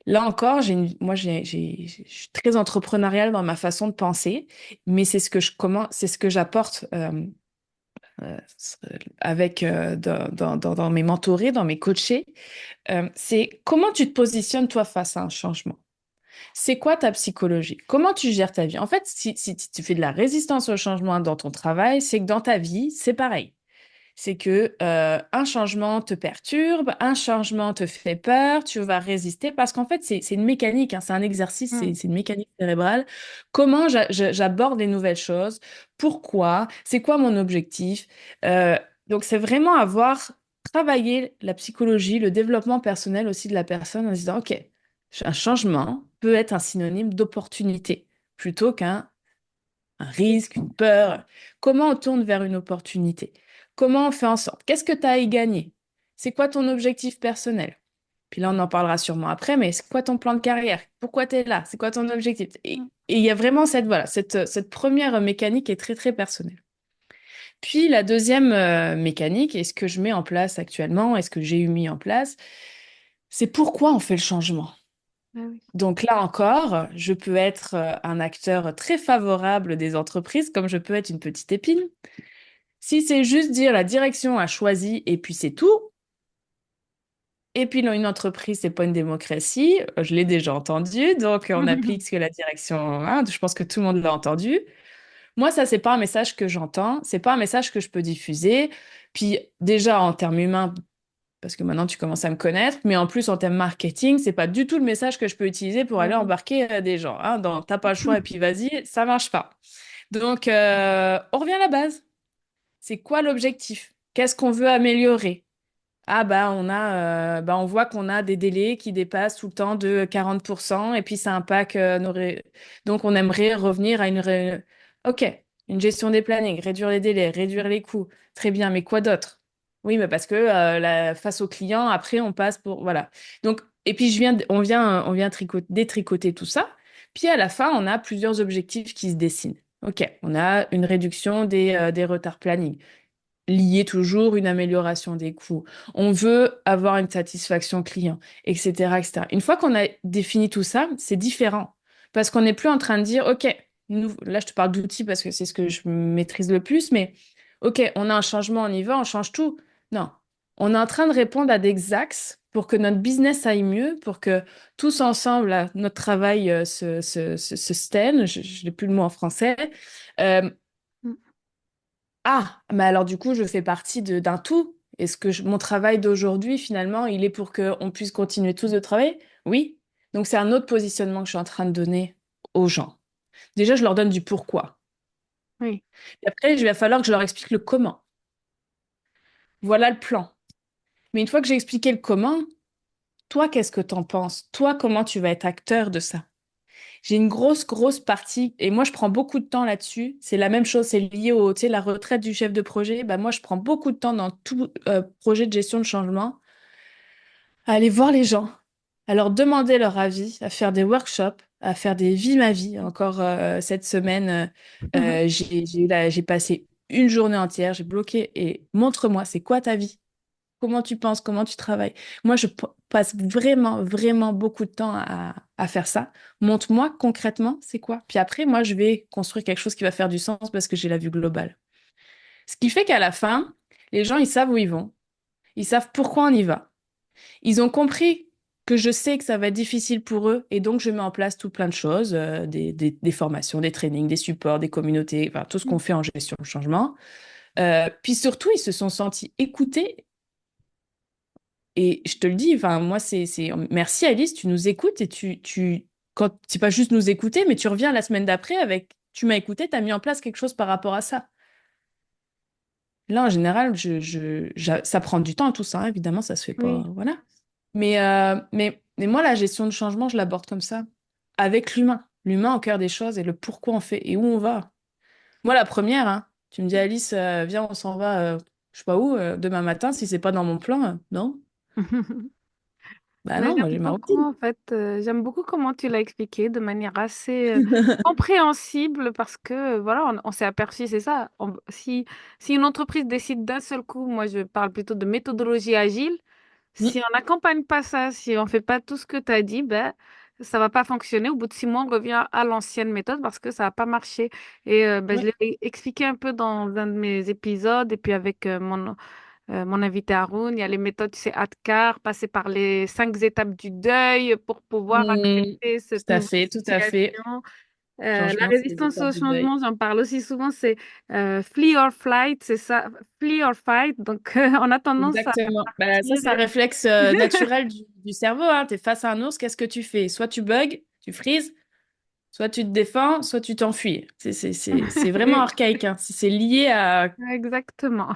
Là encore, je suis très entrepreneuriale dans ma façon de penser, mais c'est ce que j'apporte euh, avec dans mes mentorés, dans mes coachés, c'est comment tu te positionnes toi face à un changement. C'est quoi ta psychologie? Comment tu gères ta vie? En fait, si tu fais de la résistance au changement dans ton travail, c'est que dans ta vie, c'est pareil. C'est que un changement te perturbe, un changement te fait peur, tu vas résister parce qu'en fait, c'est une mécanique, hein, c'est un exercice, Mm. c'est une mécanique cérébrale. Comment j'aborde les nouvelles choses? Pourquoi? C'est quoi mon objectif? Donc, c'est vraiment avoir travaillé la psychologie, le développement personnel aussi de la personne en se disant, OK, un changement peut être un synonyme d'opportunité plutôt qu'un un risque, une peur. Comment on tourne vers une opportunité? Comment on fait en sorte? Qu'est-ce que tu as à y gagner? C'est quoi ton objectif personnel? Puis là, on en parlera sûrement après, mais c'est quoi ton plan de carrière? Pourquoi tu es là? C'est quoi ton objectif? Et il y a vraiment cette première mécanique est très, très personnelle. Puis la deuxième mécanique, et ce que je mets en place actuellement, et ce que j'ai eu mis en place, c'est pourquoi on fait le changement. Ah oui. Donc là encore, je peux être un acteur très favorable des entreprises, comme je peux être une petite épine. Si c'est juste dire la direction a choisi et puis c'est tout, et puis une entreprise, c'est pas une démocratie, je l'ai déjà entendu, donc on applique ce que la direction, hein, je pense que tout le monde l'a entendu. Moi, ça, c'est pas un message que j'entends, c'est pas un message que je peux diffuser. Puis déjà en termes humains, parce que maintenant tu commences à me connaître, mais en plus en termes marketing, c'est pas du tout le message que je peux utiliser pour aller Ouais. embarquer des gens. Hein, dans t'as pas le choix et puis vas-y, ça marche pas. Donc on revient à la base. C'est quoi l'objectif? Qu'est-ce qu'on veut améliorer? Ah bah on voit qu'on a des délais qui dépassent tout le temps de 40% et puis ça impacte donc on aimerait revenir à OK, une gestion des plannings, réduire les délais, réduire les coûts. Très bien, mais quoi d'autre? Oui, mais parce que face au client, après on passe pour voilà. Donc et puis on vient détricoter tout ça. Puis à la fin, on a plusieurs objectifs qui se dessinent. OK, on a une réduction des retards planning lier toujours une amélioration des coûts. On veut avoir une satisfaction client, etc., etc. Une fois qu'on a défini tout ça, c'est différent. Parce qu'on n'est plus en train de dire, OK, là je te parle d'outils parce que c'est ce que je maîtrise le plus, mais OK, on a un changement, on y va, on change tout. Non, on est en train de répondre à des axes pour que notre business aille mieux, pour que tous ensemble, là, notre travail se sustain, je n'ai plus le mot en français. Euh, Mm. ah, mais alors du coup, je fais partie d'un tout. Est-ce que mon travail d'aujourd'hui, finalement, il est pour qu'on puisse continuer tous de travailler? Oui. Donc c'est un autre positionnement que je suis en train de donner aux gens. Déjà, je leur donne du pourquoi. Oui. Et après, il va falloir que je leur explique le comment. Voilà le plan. Mais une fois que j'ai expliqué le comment, toi, qu'est-ce que t'en penses? Toi, comment tu vas être acteur de ça? j'ai une grosse partie, et moi je prends beaucoup de temps là-dessus. C'est la même chose, c'est lié au, tu sais, la retraite du chef de projet. Bah, moi je prends beaucoup de temps dans tout projet de gestion de changement à aller voir les gens, à leur demander leur avis, à faire des workshops, à faire des vies ma vie. Encore cette semaine, j'ai passé une journée entière, j'ai bloqué et montre-moi, c'est quoi ta vie? Comment tu penses, comment tu travailles? Moi, passe vraiment beaucoup de temps à faire ça. Montre-moi concrètement, c'est quoi? Puis après, moi, je vais construire quelque chose qui va faire du sens parce que j'ai la vue globale. Ce qui fait qu'à la fin, les gens, ils savent où ils vont. Ils savent pourquoi on y va. Ils ont compris que je sais que ça va être difficile pour eux et donc je mets en place tout plein de choses, des formations, des trainings, des supports, des communautés, enfin, tout ce qu'on fait en gestion de changement. Puis surtout, ils se sont sentis écoutés et je te le dis, enfin, moi, merci Alice, tu nous écoutes et quand c'est pas juste nous écouter, mais tu reviens la semaine d'après avec, tu m'as écouté, tu as mis en place quelque chose par rapport à ça. Là, en général, ça prend du temps tout ça, hein, évidemment, ça se fait pas, Oui. voilà. Mais moi, la gestion de changement, je l'aborde comme ça, avec l'humain. L'humain au cœur des choses et le pourquoi on fait et où on va. Moi, la première, hein, tu me dis, Alice, viens, on s'en va, je sais pas où, demain matin, si c'est pas dans mon plan, non? Bah Mais non, moi, j'ai j'aime ma beaucoup, routine. en fait, j'aime beaucoup comment tu l'as expliqué de manière assez compréhensible parce que, voilà, on s'est aperçu, c'est ça. Si une entreprise décide d'un seul coup, moi je parle plutôt de méthodologie agile, si Mm, on n'accompagne pas ça, si on fait pas tout ce que tu as dit, ben, ça va pas fonctionner. Au bout de 6 mois, on revient à l'ancienne méthode parce que ça n'a pas marché. Et ben, je ouais. l'ai expliqué un peu dans un de mes épisodes et puis avec mon invité Haroun, il y a les méthodes, tu sais, ADKAR, passer par les 5 étapes du deuil pour pouvoir Mm, accepter tout cette à nouvelle fait, tout à fait. situation. La Changement, c'est les résistance étapes au du deuil. changement, j'en parle aussi souvent, c'est flee or flight, c'est ça, flee or fight. Donc, on a tendance à Exactement. Bah, ça, partir. c'est un réflexe naturel du cerveau, hein. Tu es face à un ours, qu'est-ce que tu fais? Soit tu bugs, tu freezes, soit tu te défends, soit tu t'enfuis. C'est vraiment Et- archaïque, hein. C'est lié à... Exactement.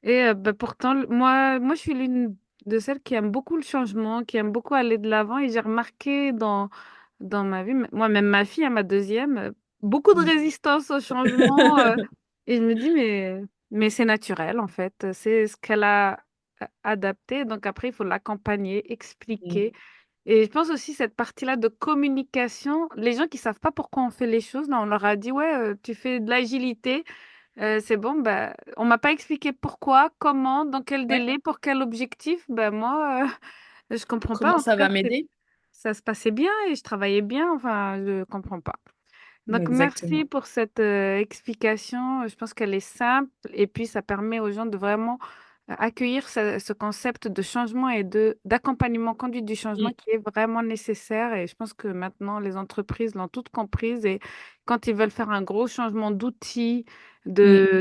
Et bah, pourtant, moi, je suis l'une de celles qui aime beaucoup le changement, qui aime beaucoup aller de l'avant. Et j'ai remarqué dans ma vie, moi, même ma fille, hein, ma deuxième, beaucoup de résistance au changement. Et je me dis, mais c'est naturel, en fait. C'est ce qu'elle a adapté. Donc après, il faut l'accompagner, Mm. expliquer. Et je pense aussi cette partie-là de communication, les gens qui savent pas pourquoi on fait les choses, là, on leur a dit, ouais, tu fais de l'agilité. C'est bon, bah, on m'a pas expliqué pourquoi, comment, dans quel Ouais. délai, pour quel objectif. Ben moi, je comprends pas. Comment En tout ça cas, va m'aider? ça se passait bien et je travaillais bien. Enfin, je comprends pas. Donc, merci Exactement. pour cette explication. Je pense qu'elle est simple et puis ça permet aux gens de vraiment accueillir ce concept de changement et d'accompagnement conduite du changement Mm. qui est vraiment nécessaire. Et je pense que maintenant, les entreprises l'ont toutes comprise. Et quand ils veulent faire un gros changement d'outils, Mm.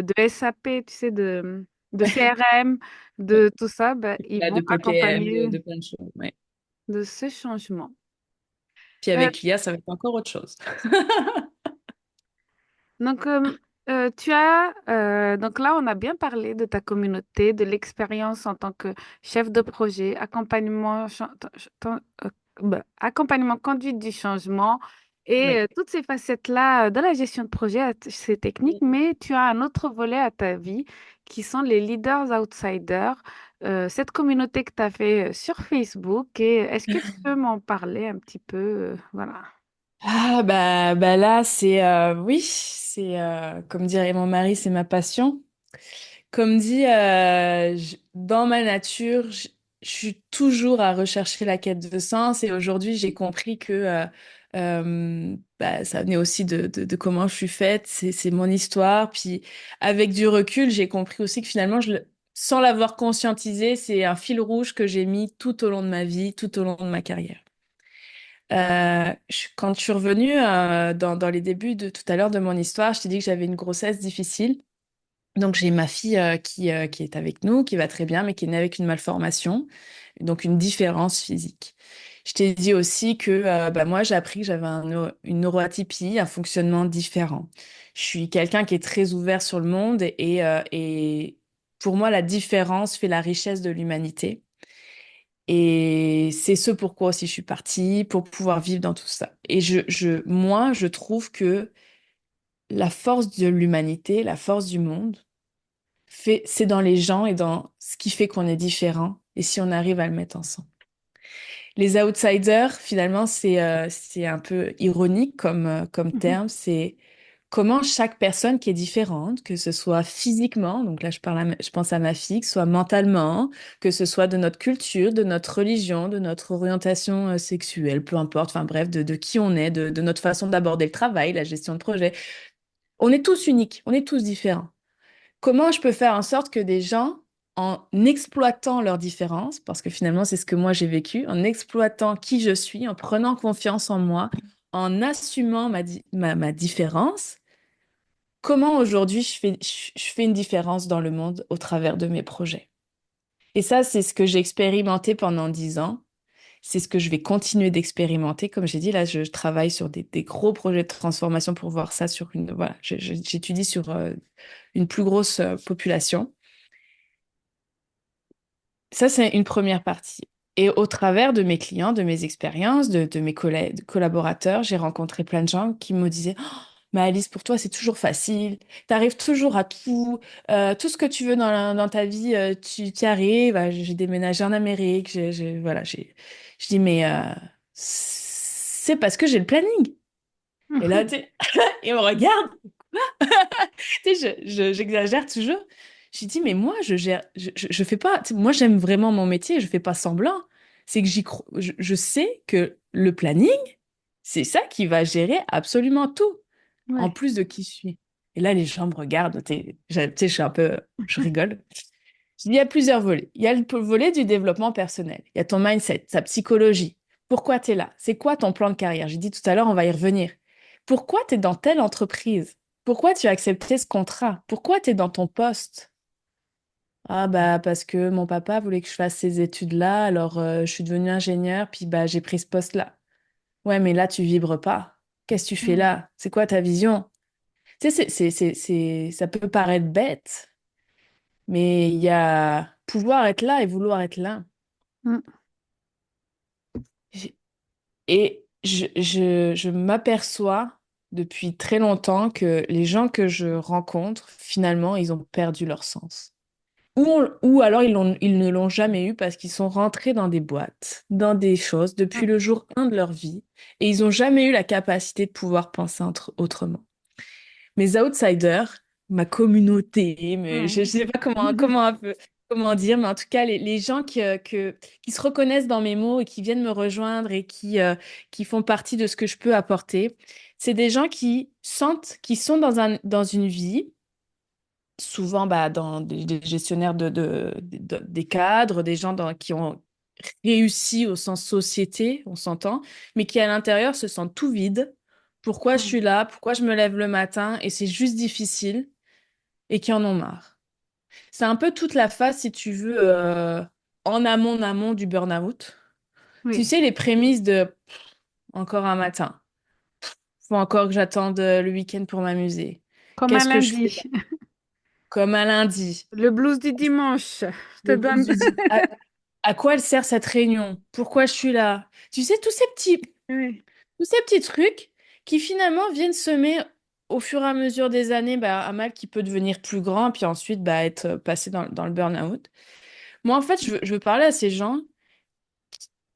de SAP, tu sais, de CRM, Ouais. de tout ça, ben, ils Là, vont de PPM, accompagner de plein de choses. Ouais. de ce changement. Puis Euh, avec l'IA, ça va être encore autre chose. Donc, donc là, on a bien parlé de ta communauté, de l'expérience en tant que chef de projet, accompagnement conduite du changement et Oui. toutes ces facettes-là de la gestion de projet, c'est technique, Mm. mais tu as un autre volet à ta vie qui sont les leaders outsiders, cette communauté que tu as fait sur Facebook. Et est-ce que tu peux m'en parler un petit peu? Voilà. Ah bah là, oui, comme dirait mon mari, c'est ma passion. Comme dit, dans ma nature, je suis toujours à rechercher la quête de sens et aujourd'hui, j'ai compris que ça venait aussi de comment je suis faite, c'est mon histoire. Puis avec du recul, j'ai compris aussi que finalement, sans l'avoir conscientisé, c'est un fil rouge que j'ai mis tout au long de ma vie, tout au long de ma carrière. Quand je suis revenue dans les débuts de tout à l'heure de mon histoire, je t'ai dit que j'avais une grossesse difficile. Donc j'ai ma fille qui est avec nous, qui va très bien, mais qui est née avec une malformation, donc une différence physique. Je t'ai dit aussi que moi j'ai appris que j'avais une neuroatypie, un fonctionnement différent. Je suis quelqu'un qui est très ouvert sur le monde et pour moi la différence fait la richesse de l'humanité. Et c'est ce pourquoi aussi je suis partie, pour pouvoir vivre dans tout ça. Et moi, je trouve que la force de l'humanité, la force du monde, c'est dans les gens et dans ce qui fait qu'on est différent, et si on arrive à le mettre ensemble. Les outsiders, finalement, c'est un peu ironique comme Mhm. terme. C'est comment chaque personne qui est différente, que ce soit physiquement, donc là je pense à ma fille, que ce soit mentalement, que ce soit de notre culture, de notre religion, de notre orientation sexuelle, peu importe, enfin bref, de qui on est, de notre façon d'aborder le travail, la gestion de projet. On est tous uniques, on est tous différents. Comment je peux faire en sorte que des gens, en exploitant leurs différences, parce que finalement c'est ce que moi j'ai vécu, en exploitant qui je suis, en prenant confiance en moi, en assumant ma différence, comment aujourd'hui je fais une différence dans le monde au travers de mes projets. Et ça, c'est ce que j'ai expérimenté pendant 10 ans. C'est ce que je vais continuer d'expérimenter. Comme j'ai dit, là, je travaille sur des gros projets de transformation pour voir ça sur une... Voilà, j'étudie sur une plus grosse population. Ça, c'est une première partie. Et au travers de mes clients, de mes expériences, de mes collègues, de collaborateurs, j'ai rencontré plein de gens qui me disaient, «Oh, mais Alice, pour toi, c'est toujours facile. Tu arrives toujours à tout. Tout ce que tu veux dans ta vie, tu y arrives. Ah, j'ai déménagé en Amérique. Voilà, je dis, mais c'est parce que j'ai le planning.» Et là, Mhm. tu sais, ils me regardent. Tu sais, j'exagère toujours. J'ai dit, mais moi, je gère, je fais pas, tu sais, moi, j'aime vraiment mon métier, je fais pas semblant. C'est que je sais que le planning, c'est ça qui va gérer absolument tout, en Ouais. plus de qui je suis. Et là, les gens me regardent, tu sais, je suis un peu, je rigole. Je dis, il y a plusieurs volets. Il y a le volet du développement personnel. Il y a ton mindset, ta psychologie. Pourquoi tu es là? C'est quoi ton plan de carrière? J'ai dit tout à l'heure, on va y revenir. Pourquoi tu es dans telle entreprise? Pourquoi tu as accepté ce contrat? Pourquoi tu es dans ton poste? Ah bah parce que mon papa voulait que je fasse ces études-là, alors je suis devenue ingénieure, puis bah j'ai pris ce poste-là. Ouais, mais là tu vibres pas. Qu'est-ce que tu fais Mhm. là? C'est quoi ta vision? Tu sais, ça peut paraître bête, mais il y a pouvoir être là et vouloir être là. J'ai- Et je m'aperçois depuis très longtemps que les gens que je rencontre, finalement, ils ont perdu leur sens. Ou alors ils ne l'ont jamais eu parce qu'ils sont rentrés dans des boîtes, dans des choses depuis Ouais. le jour 1 de leur vie et ils n'ont jamais eu la capacité de pouvoir penser autrement. Mes outsiders, ma communauté, mais je Ouais. ne sais pas comment dire, mais en tout cas, les gens qui se reconnaissent dans mes mots et qui viennent me rejoindre et qui font partie de ce que je peux apporter, c'est des gens qui sentent qu'ils sont dans une vie, souvent bah, dans des gestionnaires des cadres, des gens qui ont réussi au sens société, on s'entend, mais qui à l'intérieur se sentent tout vides. Pourquoi je Ouais. suis là? Pourquoi je me lève le matin? Et c'est juste difficile et qui en ont marre. C'est un peu toute la phase, si tu veux, en amont du burn-out. Tu Oui. sais, les prémices de encore un matin, faut encore que j'attende le week-end pour m'amuser. Comme un Qu'est-ce que je fais lundi. comme un lundi? Le blues du dimanche. Je te Le blues donne. du dimanche. À quoi elle sert cette réunion? Pourquoi je suis là? Tu sais, Oui. tous ces petits trucs qui finalement viennent semer au fur et à mesure des années bah, un mal qui peut devenir plus grand, puis ensuite bah, être passé dans le burn-out. Moi, en fait, je veux parler à ces gens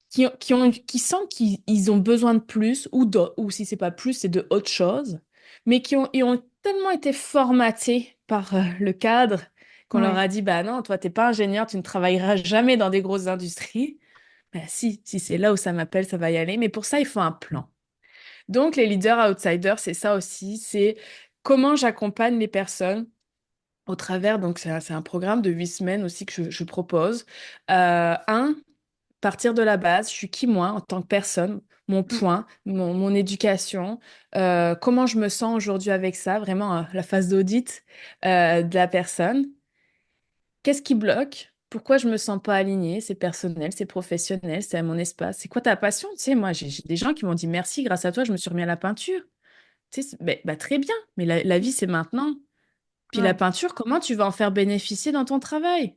qui sentent qu'ils ont besoin de plus, ou si c'est pas plus, c'est de autre chose, mais ils ont tellement été formatés par le cadre qu'on leur Ouais. a dit, bah non, toi, t'es pas ingénieur, tu ne travailleras jamais dans des grosses industries. Bah si c'est là où ça m'appelle, ça va y aller. Mais pour ça, il faut un plan. Donc, les leaders outsiders, c'est ça aussi, c'est comment j'accompagne les personnes au travers, donc c'est un programme de 8 semaines aussi que je propose. Partir de la base, je suis qui moi en tant que personne, mon point, mon éducation, comment je me sens aujourd'hui avec ça, vraiment la phase d'audit de la personne. Qu'est-ce qui bloque? Pourquoi je me sens pas alignée? C'est personnel, c'est professionnel, c'est à mon espace. C'est quoi ta passion? Tu sais, moi, j'ai des gens qui m'ont dit merci, grâce à toi, je me suis remis à la peinture. Tu sais, bah, très bien, mais la vie, c'est maintenant. Puis la Ouais. peinture, comment tu vas en faire bénéficier dans ton travail?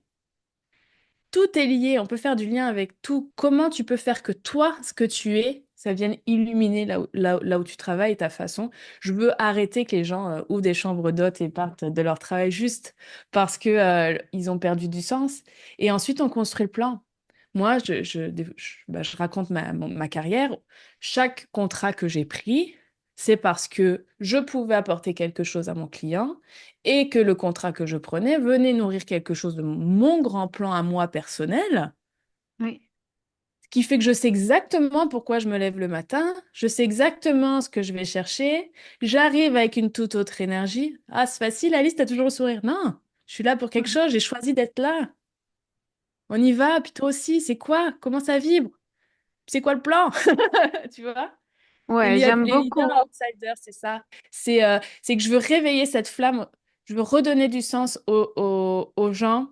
tout est lié. On peut faire du lien avec tout. Comment tu peux faire que toi, ce que tu es, ça vienne illuminer là où tu travailles, ta façon. Je veux arrêter que les gens ouvrent des chambres d'hôtes et partent de leur travail juste parce que ils ont perdu du sens. Et ensuite, on construit le plan. Moi, je raconte ma carrière. Chaque contrat que j'ai pris, c'est parce que je pouvais apporter quelque chose à mon client et que le contrat que je prenais venait nourrir quelque chose de mon grand plan à moi personnel, Oui. ce qui fait que je sais exactement pourquoi je me lève le matin, je sais exactement ce que je vais chercher, j'arrive avec une toute autre énergie. Ah, c'est facile, Alice, t'as toujours le sourire. Non, je suis là pour quelque chose, j'ai choisi d'être là. On y va, puis toi aussi, c'est quoi? Comment ça vibre? C'est quoi le plan? Tu vois? Ouais, j'aime Les leaders beaucoup. outsiders, c'est ça. C'est que je veux réveiller cette flamme, je veux redonner du sens aux gens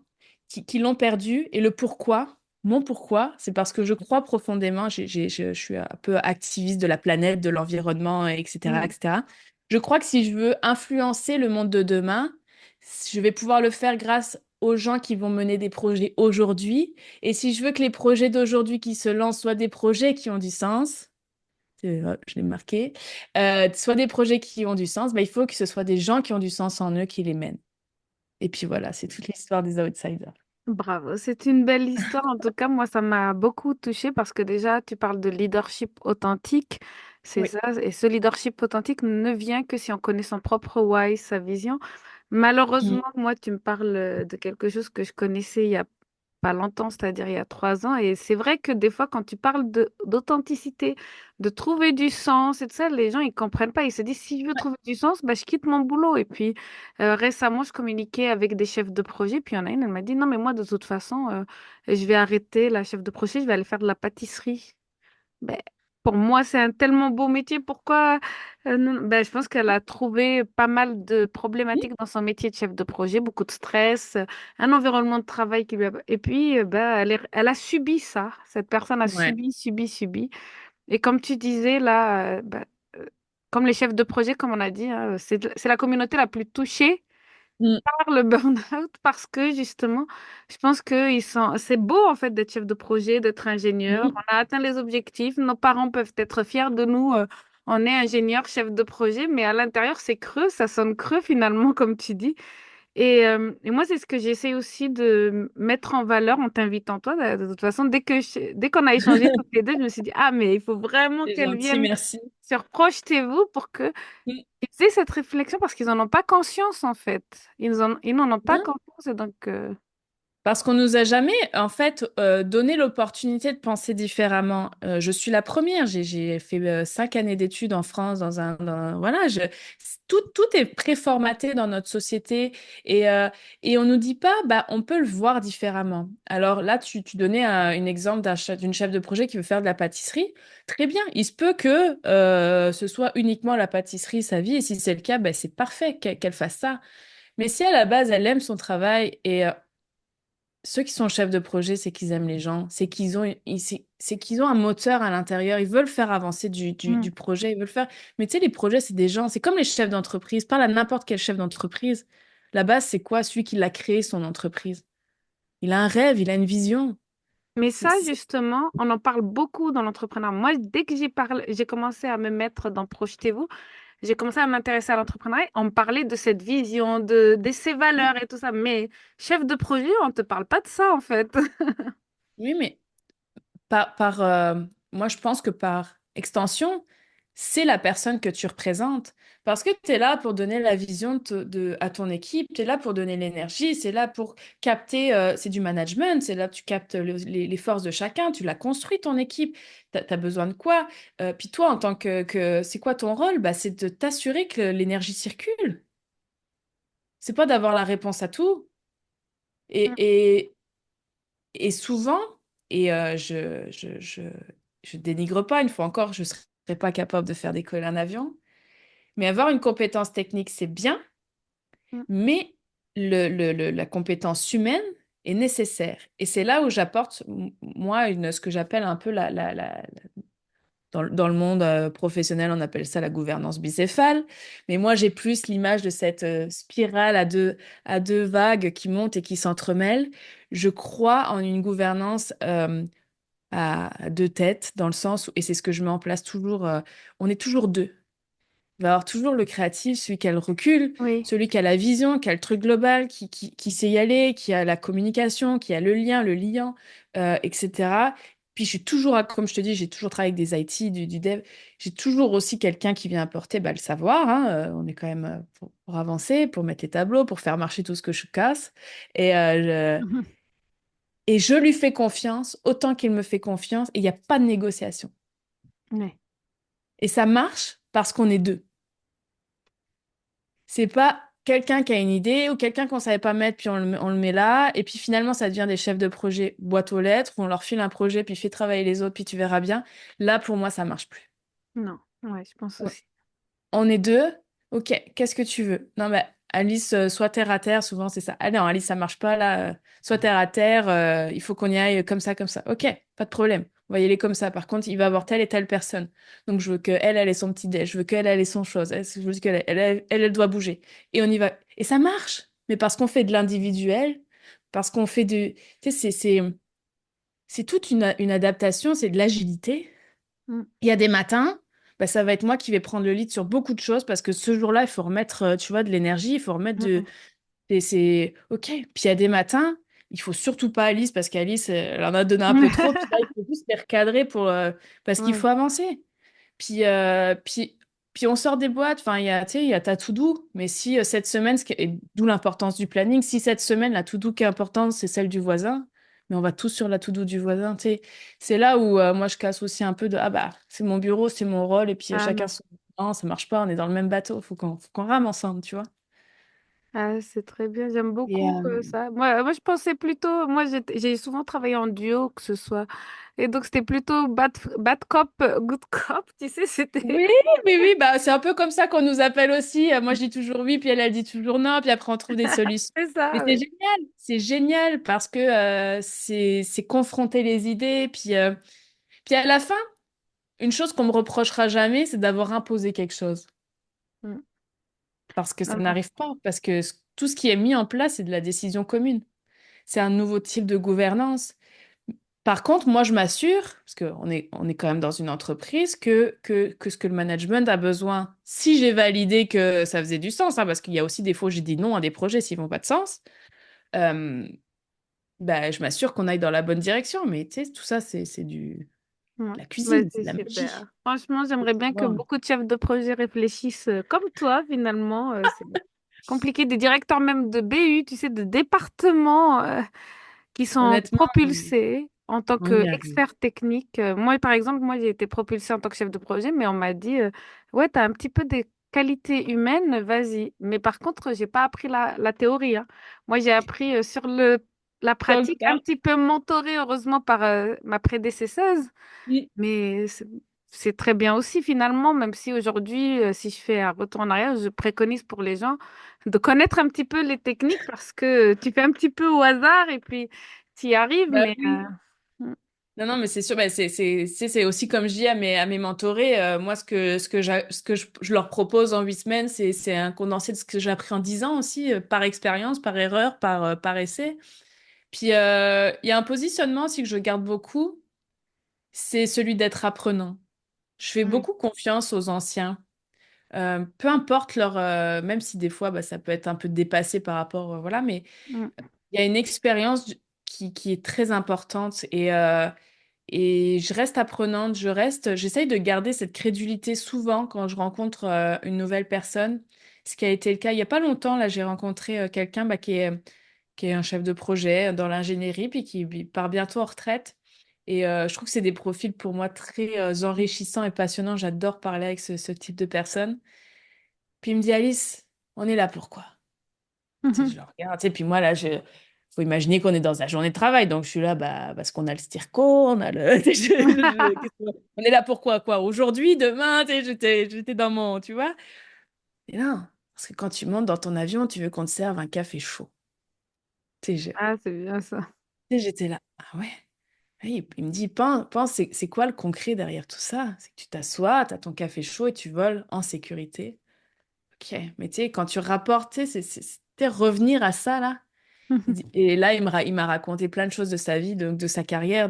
qui l'ont perdu. Et le pourquoi, mon pourquoi, c'est parce que je crois profondément, je suis un peu activiste de la planète, de l'environnement, etc., Mm. etc. Je crois que si je veux influencer le monde de demain, je vais pouvoir le faire grâce aux gens qui vont mener des projets aujourd'hui. Et si je veux que les projets d'aujourd'hui qui se lancent soient des projets qui ont du sens, je l'ai marqué, soit des projets qui ont du sens, bah, il faut que ce soit des gens qui ont du sens en eux qui les mènent. Et puis voilà, c'est toute l'histoire des outsiders. Bravo, c'est une belle histoire. En tout cas, moi, ça m'a beaucoup touchée parce que déjà, tu parles de leadership authentique. C'est Oui. ça. Et ce leadership authentique ne vient que si on connaît son propre why, sa vision. Malheureusement, Mm. moi, tu me parles de quelque chose que je connaissais il y a pas longtemps, c'est-à-dire il y a 3 ans. Et c'est vrai que des fois, quand tu parles d'authenticité, de trouver du sens et tout ça, les gens, ils comprennent pas. Ils se disent, si je veux trouver du sens, bah, je quitte mon boulot. Et puis, récemment, je communiquais avec des chefs de projet. Puis il y en a une, elle m'a dit, non, mais moi, de toute façon, je vais arrêter la chef de projet, je vais aller faire de la pâtisserie. Ben, pour moi, c'est un tellement beau métier. Pourquoi non ben, je pense qu'elle a trouvé pas mal de problématiques dans son métier de chef de projet, beaucoup de stress, un environnement de travail qui lui a... Et puis, ben, elle a subi ça. Cette personne a Ouais. subi, subi, subi. Et comme tu disais, là, ben, euh, comme les chefs de projet, comme on a dit, hein, c'est la communauté la plus touchée Mm. par le burn-out parce que justement, je pense que c'est beau en fait d'être chef de projet, d'être ingénieur. Mm. On a atteint les objectifs. Nos parents peuvent être fiers de nous. On est ingénieur, chef de projet, mais à l'intérieur, c'est creux. Ça sonne creux finalement, comme tu dis. Et moi, c'est ce que j'essaie aussi de mettre en valeur en t'invitant toi. De toute façon, dès qu'on a échangé toutes les deux, je me suis dit, ah, mais il faut vraiment C'est qu'elle gentil, vienne merci. sur Projetez-vous pour que Mm. ils aient cette réflexion parce qu'ils n'en ont pas conscience en fait. Ils n'en ont pas Non. conscience et donc Parce qu'on nous a jamais, en fait, donné l'opportunité de penser différemment. Je suis la première. J'ai fait 5 années d'études en France voilà, tout est préformaté dans notre société et on nous dit pas, bah, on peut le voir différemment. Alors là, tu donnais un exemple d'une chef de projet qui veut faire de la pâtisserie. Très bien. Il se peut que ce soit uniquement la pâtisserie sa vie et si c'est le cas, bah, c'est parfait qu'elle fasse ça. Mais si à la base, elle aime son travail et ceux qui sont chefs de projet, c'est qu'ils aiment les gens, c'est qu'ils ont un moteur à l'intérieur, ils veulent faire avancer hmm. du projet, ils veulent faire... Mais tu sais, les projets, c'est des gens, c'est comme les chefs d'entreprise, parle à n'importe quel chef d'entreprise. La base, c'est quoi? Celui qui l'a créé, son entreprise. Il a un rêve, il a une vision. Mais C'est, ça c'est- justement, on en parle beaucoup dans l'entrepreneuriat. Moi, dès que j'ai commencé à me mettre dans Projetez-vous, j'ai commencé à m'intéresser à l'entrepreneuriat. On me parlait de cette vision, de ses valeurs et tout ça. Mais chef de projet, on ne te parle pas de ça en fait. Oui, mais moi, je pense que par extension, c'est la personne que tu représentes. Parce que tu es là pour donner la vision à ton équipe, tu es là pour donner l'énergie, c'est là pour capter, c'est du management, c'est là que tu captes les forces de chacun, tu l'as construit ton équipe, tu as besoin de quoi? Puis toi, en tant c'est quoi ton rôle? Bah, c'est de t'assurer que l'énergie circule. C'est pas d'avoir la réponse à tout. Et, et souvent, et je dénigre pas, une fois encore, je ne serais pas capable de faire décoller un avion, mais avoir une compétence technique, c'est bien, mais la compétence humaine est nécessaire. Et c'est là où j'apporte, moi, ce que j'appelle un peu Dans le monde professionnel, on appelle ça la gouvernance bicéphale. Mais moi, j'ai plus l'image de cette spirale à deux vagues qui montent et qui s'entremêlent. Je crois en une gouvernance à deux têtes, dans le sens où, et c'est ce que je mets en place toujours, on est toujours deux. Il va y avoir toujours le créatif, celui qui a le recul, Oui. celui qui a la vision, qui a le truc global, qui sait y aller, qui a la communication, qui a le lien, le liant, etc. Puis je suis toujours, comme je te dis, j'ai toujours travaillé avec des IT, du dev. J'ai toujours aussi quelqu'un qui vient apporter le savoir, hein. On est quand même pour avancer, pour mettre les tableaux, pour faire marcher tout ce que je casse. Et, Mhm. et je lui fais confiance autant qu'il me fait confiance. Et il n'y a pas de négociation. Ouais. Et ça marche parce qu'on est deux. C'est pas quelqu'un qui a une idée ou quelqu'un qu'on savait pas mettre, puis on le met là. Et puis finalement, ça devient des chefs de projet boîte aux lettres, où on leur file un projet, puis fais travailler les autres, puis tu verras bien. Là, pour moi, ça marche plus. Non, ouais, je pense aussi. On est deux. Ok, qu'est-ce que tu veux? Non, mais Alice, sois terre à terre, souvent c'est ça. Ah non, Alice, ça marche pas là. Sois terre à terre, il faut qu'on y aille comme ça, comme ça. Ok, pas de problème. On va y aller comme ça. Par contre, il va avoir telle et telle personne. Donc, je veux qu'elle, elle ait son petit déj. Je veux qu'elle, elle ait son chose. Je veux qu'elle doit bouger. Et on y va. Et ça marche. Mais parce qu'on fait de l'individuel, parce qu'on fait du. Tu sais, c'est toute une adaptation, c'est de l'agilité. Mm, Il y a des matins, ça va être moi qui vais prendre le lead sur beaucoup de choses parce que ce jour-là, il faut remettre, tu vois, de l'énergie, il faut remettre de... mm, Et c'est OK. Puis il y a des matins, il faut surtout pas Alice parce qu'Alice, elle en a donné un peu trop. mm. Puis là, il faut juste les recadrer parce qu'il faut Ouais. avancer. Puis, euh, puis, puis on sort des boîtes, enfin, tu sais, il y a ta to-do, mais si cette semaine, et d'où l'importance du planning, si cette semaine, la to-do qui est importante, c'est celle du voisin, mais on va tous sur la to-do du voisin, tu sais. C'est là où moi, je casse aussi un peu de, ah bah, c'est mon bureau, c'est mon rôle, et puis Ah chacun non. son... Non, ça marche pas, on est dans le même bateau, faut qu'on rame ensemble, tu vois. Ah, c'est très bien, j'aime Et, beaucoup ça. Moi, je pensais plutôt, moi, j'ai souvent travaillé en duo, que ce soit. Et donc, c'était plutôt bad cop, good cop, tu sais, c'était. oui, oui, oui, c'est un peu comme ça qu'on nous appelle aussi. Moi, je dis toujours oui, puis elle dit toujours non, puis après, on trouve des solutions. C'est Mais ça, oui. c'est génial parce que c'est confronter les idées. Puis à la fin, une chose qu'on me reprochera jamais, c'est d'avoir imposé quelque chose. Mm. Parce que ça Non, non. n'arrive pas, parce que tout ce qui est mis en place, c'est de la décision commune. C'est un nouveau type de gouvernance. Par contre, moi, je m'assure, parce qu'on est quand même dans une entreprise, que ce que le management a besoin, si j'ai validé que ça faisait du sens, hein, parce qu'il y a aussi des fois où j'ai dit non à des projets s'ils n'ont pas de sens, euh, je m'assure qu'on aille dans la bonne direction. Mais tu sais, tout ça, c'est Ouais. la Bah, cuisine, c'est c'est de la super. magie. Franchement, j'aimerais bien que Wow. beaucoup de chefs de projet réfléchissent comme toi, finalement. C'est compliqué. Des directeurs même de BU, tu sais, de départements qui sont Honnêtement, propulsés en tant on y arrive. qu'expert technique. Moi, par exemple, moi, j'ai été propulsée en tant que chef de projet, mais on m'a dit, ouais, tu as un petit peu des qualités humaines, vas-y. Mais par contre, j'ai pas appris la théorie, hein. Moi, j'ai appris sur la Sur le pratique, un tas. petit peu mentorée, heureusement, par ma prédécesseuse. Oui. Mais c'est très bien aussi finalement, même si aujourd'hui, si je fais un retour en arrière, je préconise pour les gens de connaître un petit peu les techniques parce que tu fais un petit peu au hasard et puis tu y arrives. Bah Mais oui. Non, non, mais c'est sûr, c'est aussi comme je dis à mes mentorés, moi, ce que je leur propose en 8 semaines, c'est un condensé de ce que j'ai appris en 10 ans aussi, par expérience, par erreur, par essai. Puis, il y a un positionnement aussi que je garde beaucoup, c'est celui d'être apprenant. Je fais oui. beaucoup confiance aux anciens. Peu importe même si des fois, ça peut être un peu dépassé par rapport, voilà, mais Mm, il y a une expérience qui est très importante et je reste apprenante, j'essaye de garder cette crédulité souvent quand je rencontre une nouvelle personne, ce qui a été le cas il n'y a pas longtemps. Là, j'ai rencontré quelqu'un qui est un chef de projet dans l'ingénierie, puis qui part bientôt en retraite. Et je trouve que c'est des profils pour moi très enrichissants et passionnants. J'adore parler avec ce type de personnes. Puis il me dit, Alice, on est là pourquoi? Tu sais, je mhm. le regarde, tu sais, puis moi, là, faut imaginer qu'on est dans sa journée de travail. Donc, je suis là parce qu'on a le stirco, on a le... On est là pourquoi, quoi? Aujourd'hui, demain, tu sais, j'étais dans mon... Tu vois? Et non, parce que quand tu montes dans ton avion, tu veux qu'on te serve un café chaud. Tu sais, Ah, c'est bien ça. tu sais, j'étais là. Ah ouais? Et il me dit, pense, c'est quoi le concret derrière tout ça? C'est que tu t'assois, tu as ton café chaud et tu voles en sécurité. Ok, mais tu sais, quand tu rapportes, tu sais, c'était revenir à ça, là. Et là, il m'a raconté plein de choses de sa vie, de sa carrière.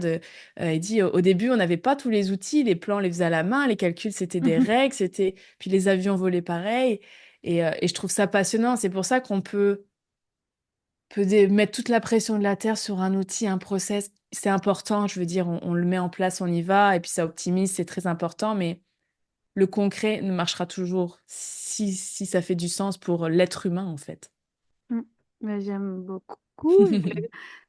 Il dit, au début, on n'avait pas tous les outils, les plans, on les faisait à la main, les calculs, c'était des règles, puis les avions volaient pareil. Et je trouve ça passionnant. C'est pour ça qu'on peut mettre toute la pression de la Terre sur un outil, un process. C'est important, je veux dire, on le met en place, on y va, et puis ça optimise, c'est très important, mais le concret ne marchera toujours si ça fait du sens pour l'être humain, en fait. Mm. Mais j'aime beaucoup.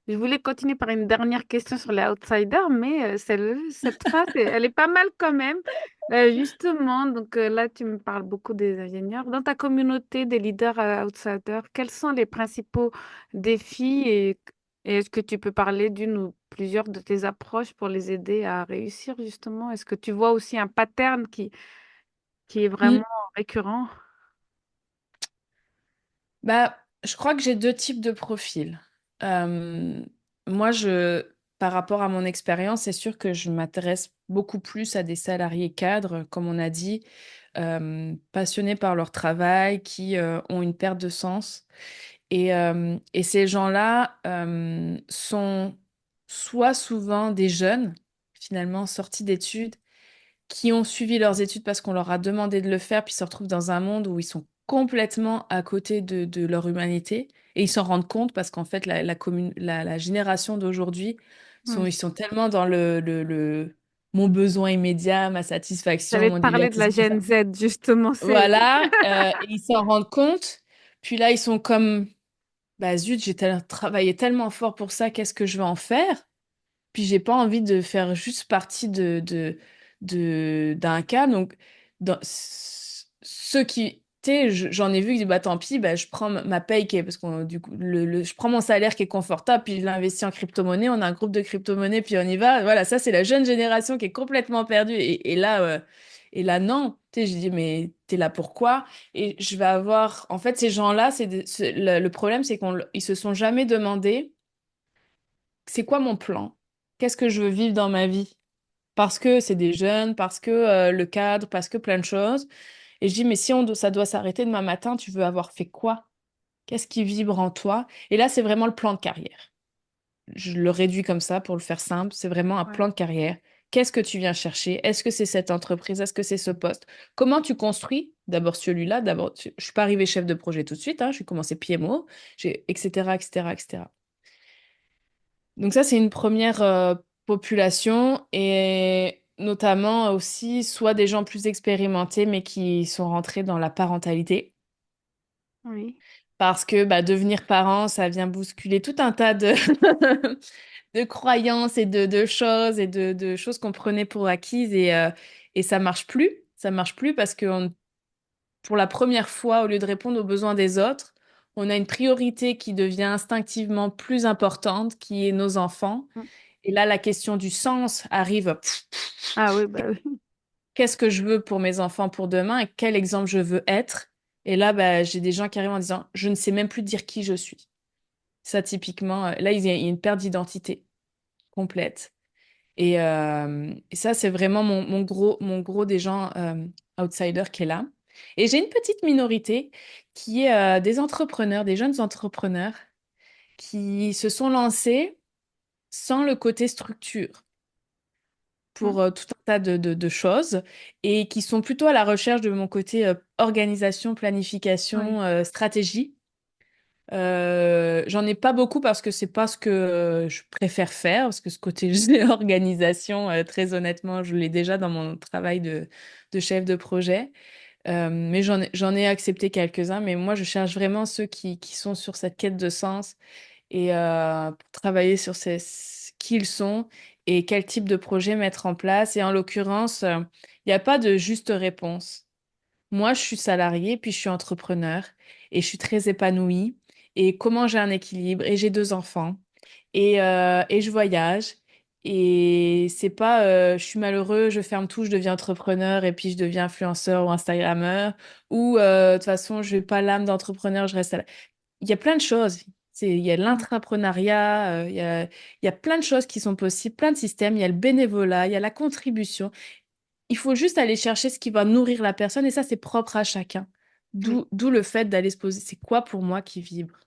Je voulais continuer par une dernière question sur les outsiders, mais cette phrase, elle est pas mal quand même. Justement, donc là, tu me parles beaucoup des ingénieurs. Dans ta communauté des leaders outsiders, quels sont les principaux défis et est-ce que tu peux parler d'une ou plusieurs de tes approches pour les aider à réussir, justement? Est-ce que tu vois aussi un pattern qui est Mm. vraiment récurrent? Bah, je crois que j'ai deux types de profils. Euh, moi, par rapport à mon expérience, c'est sûr que je m'intéresse beaucoup plus à des salariés cadres, comme on a dit, passionnés par leur travail, qui ont une perte de sens. Et ces gens-là sont soit souvent des jeunes, finalement sortis d'études, qui ont suivi leurs études parce qu'on leur a demandé de le faire, puis se retrouvent dans un monde où ils sont complètement à côté de leur humanité. Et ils s'en rendent compte parce qu'en fait, la génération d'aujourd'hui, Oui. ils sont tellement dans mon besoin immédiat, ma satisfaction, J'allais te mon parler de la divertissement. Gen Z, justement, c'est... Voilà, et ils s'en rendent compte. Puis là, ils sont comme, bah zut, travaillé tellement fort pour ça, qu'est-ce que je vais en faire? Puis j'ai pas envie de faire juste partie d'un cas. Donc, ceux qui, tu sais, j'en ai vu qui disent, bah tant pis, bah, je prends ma paye parce que du coup, je prends mon salaire qui est confortable, puis je l'investis en crypto-monnaie. On a un groupe de crypto-monnaie, puis on y va. Voilà, ça, c'est la jeune génération qui est complètement perdue. Et là, non. Tu sais, je dis, mais t'es là pourquoi? Et je vais avoir, en fait, ces gens-là, le problème, c'est qu'ils se sont jamais demandé c'est quoi mon plan? Qu'est-ce que je veux vivre dans ma vie? Parce que c'est des jeunes, parce que le cadre, parce que plein de choses. Et je dis, mais si ça doit s'arrêter demain matin, tu veux avoir fait quoi? Qu'est-ce qui vibre en toi? Et là, c'est vraiment le plan de carrière. Je le réduis comme ça pour le faire simple. C'est vraiment un Ouais. plan de carrière. Qu'est-ce que tu viens chercher? Est-ce que c'est cette entreprise? Est-ce que c'est ce poste? Comment tu construis? D'abord celui-là. D'abord, je suis pas arrivée chef de projet tout de suite. Hein. Je suis commencé PMO, etc., etc., etc. Donc ça, c'est une première population et notamment aussi soit des gens plus expérimentés mais qui sont rentrés dans la parentalité. Oui. Parce que bah, devenir parent, ça vient bousculer tout un tas de croyances et de choses et de choses qu'on prenait pour acquises et ça marche plus. Ça marche plus parce que pour la première fois, au lieu de répondre aux besoins des autres, on a une priorité qui devient instinctivement plus importante, qui est nos enfants. Mm. Et là, la question du sens arrive. Ah oui, bah oui. Qu'est-ce que je veux pour mes enfants pour demain et quel exemple je veux être? Et là, bah, j'ai des gens qui arrivent en disant, je ne sais même plus dire qui je suis. Ça, typiquement, là, il y a une perte d'identité complète. Et ça, c'est vraiment mon gros des gens outsiders qui est là. Et j'ai une petite minorité qui est des entrepreneurs, des jeunes entrepreneurs qui se sont lancés sans le côté structure Mm. pour tout un tas de choses et qui sont plutôt à la recherche de mon côté organisation, Oui. planification, stratégie. J'en ai pas beaucoup parce que c'est pas ce que je préfère faire, parce que ce côté organisation, très honnêtement, je l'ai déjà dans mon travail de chef de projet. Mais j'en ai accepté quelques-uns, mais moi, je cherche vraiment ceux qui sont sur cette quête de sens et pour travailler sur qui ils sont et quel type de projet mettre en place. Et en l'occurrence, il n'y a pas de juste réponse. Moi, je suis salariée, puis je suis entrepreneur et je suis très épanouie. Et comment j'ai un équilibre? Et j'ai deux enfants et je voyage. Et c'est pas je suis malheureux, je ferme tout, je deviens entrepreneur et puis je deviens influenceur ou Instagrammeur. Ou de toute façon, je n'ai pas l'âme d'entrepreneur, je reste à il y a plein de choses. Il y a l'intrapreneuriat, il y a plein de choses qui sont possibles, plein de systèmes. Il y a le bénévolat, il y a la contribution. Il faut juste aller chercher ce qui va nourrir la personne et ça, c'est propre à chacun. Oui, D'où le fait d'aller se poser, c'est quoi pour moi qui vibre?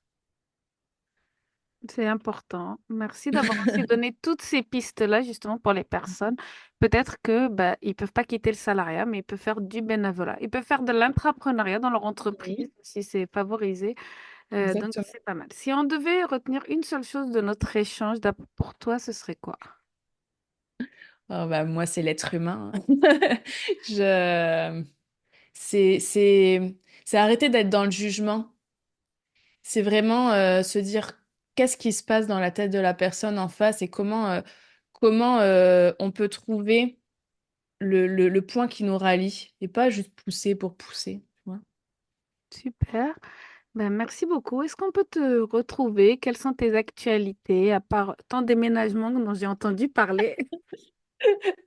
c'est important. Merci d'avoir aussi donné toutes ces pistes-là justement pour les personnes. Peut-être que bah, ils peuvent pas quitter le salariat, mais ils peuvent faire du bénévolat. Ils peuvent faire de l'intrapreneuriat dans leur entreprise Oui, si c'est favorisé. Donc exactement. c'est pas mal. Si on devait retenir une seule chose de notre échange, pour toi, ce serait quoi? Oh, bah, moi, c'est l'être humain, hein. Je... C'est, c'est, c'est arrêter d'être dans le jugement. C'est vraiment se dire qu'est-ce qui se passe dans la tête de la personne en face et comment on peut trouver le point qui nous rallie et pas juste pousser pour pousser, tu vois. Super. Ben, merci beaucoup. Est-ce qu'on peut te retrouver? Quelles sont tes actualités, à part tant déménagements dont j'ai entendu parler?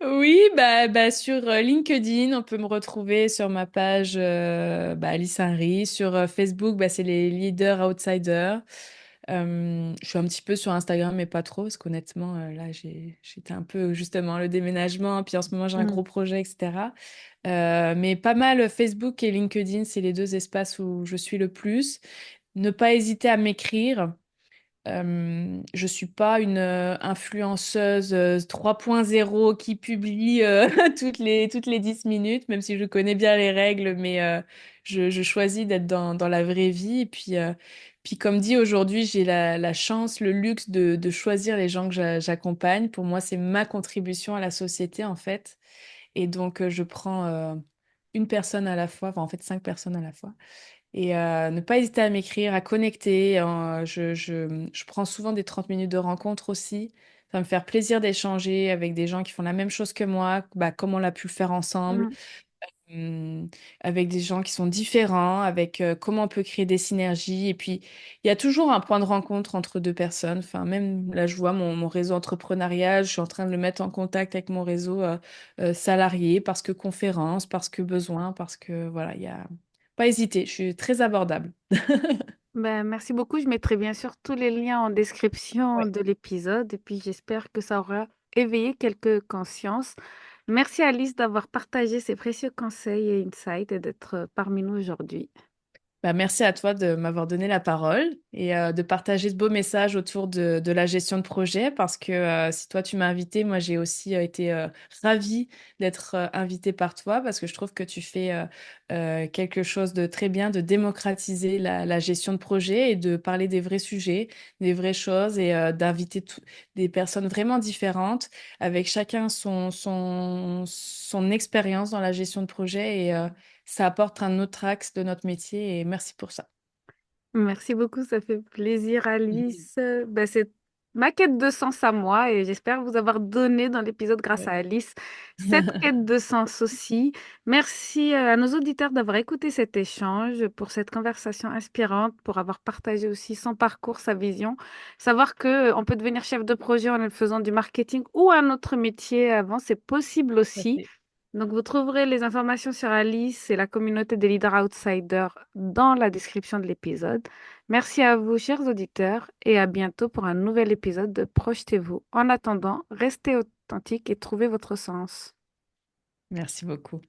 Oui, bah, sur LinkedIn, on peut me retrouver sur ma page Alice Henry. Sur Facebook, bah, c'est les leaders outsiders. Je suis un petit peu sur Instagram, mais pas trop, parce qu'honnêtement, là, j'étais un peu justement le déménagement, puis en ce moment, j'ai un Mm. gros projet, etc. Mais pas mal Facebook et LinkedIn, c'est les deux espaces où je suis le plus. Ne pas hésiter à m'écrire. Je suis pas une influenceuse 3.0 qui publie toutes les 10 minutes, même si je connais bien les règles, mais je choisis d'être dans la vraie vie. Et puis comme dit aujourd'hui, j'ai la chance, le luxe de choisir les gens que j'accompagne. Pour moi, c'est ma contribution à la société, en fait. Et donc, je prends une personne à la fois, enfin, en fait, 5 personnes à la fois. Et ne pas hésiter à m'écrire, à connecter. Je prends souvent des 30 minutes de rencontre aussi. Ça va me faire plaisir d'échanger avec des gens qui font la même chose que moi, bah, comme on l'a pu le faire ensemble, Mm. hum, avec des gens qui sont différents, avec comment on peut créer des synergies. Et puis, il y a toujours un point de rencontre entre deux personnes. Enfin, même là, je vois mon réseau entrepreneurial, je suis en train de le mettre en contact avec mon réseau salarié parce que conférence, parce que besoin, parce que voilà, il y a... Pas hésiter, je suis très abordable. Ben, merci beaucoup. Je mettrai bien sûr tous les liens en description Ouais. de l'épisode et puis j'espère que ça aura éveillé quelques consciences. Merci Alice d'avoir partagé ces précieux conseils et insights et d'être parmi nous aujourd'hui. Bah, merci à toi de m'avoir donné la parole et de partager ce beau message autour de la gestion de projet parce que si toi tu m'as invité, moi j'ai aussi été ravie d'être invitée par toi parce que je trouve que tu fais quelque chose de très bien, de démocratiser la gestion de projet et de parler des vrais sujets, des vraies choses et d'inviter des personnes vraiment différentes avec chacun son expérience dans la gestion de projet et ça apporte un autre axe de notre métier et merci pour ça. Merci beaucoup, ça fait plaisir, Alice. Ben, c'est ma quête de sens à moi et j'espère vous avoir donné dans l'épisode grâce Ouais. à Alice cette quête de sens aussi. Merci à nos auditeurs d'avoir écouté cet échange, pour cette conversation inspirante, pour avoir partagé aussi son parcours, sa vision. Savoir que on peut devenir chef de projet en faisant du marketing ou un autre métier avant, c'est possible Tout à aussi. fait. Donc, vous trouverez les informations sur Alice et la communauté des leaders outsiders dans la description de l'épisode. Merci à vous, chers auditeurs, et à bientôt pour un nouvel épisode de Projetez-vous. En attendant, restez authentique et trouvez votre sens. Merci beaucoup.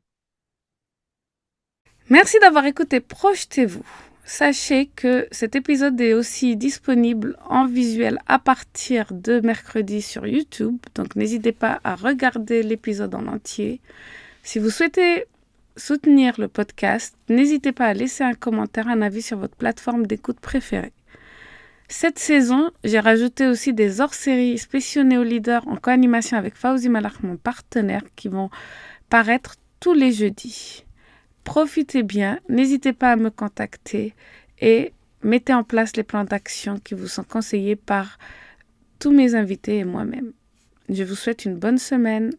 Merci d'avoir écouté Projetez-vous. Sachez que cet épisode est aussi disponible en visuel à partir de mercredi sur YouTube, donc n'hésitez pas à regarder l'épisode en entier. Si vous souhaitez soutenir le podcast, n'hésitez pas à laisser un commentaire, un avis sur votre plateforme d'écoute préférée. Cette saison, j'ai rajouté aussi des hors-séries spéciaux néo-leaders en co-animation avec Fawzi Malak, mon partenaire, qui vont paraître tous les jeudis. Profitez bien, n'hésitez pas à me contacter et mettez en place les plans d'action qui vous sont conseillés par tous mes invités et moi-même. Je vous souhaite une bonne semaine.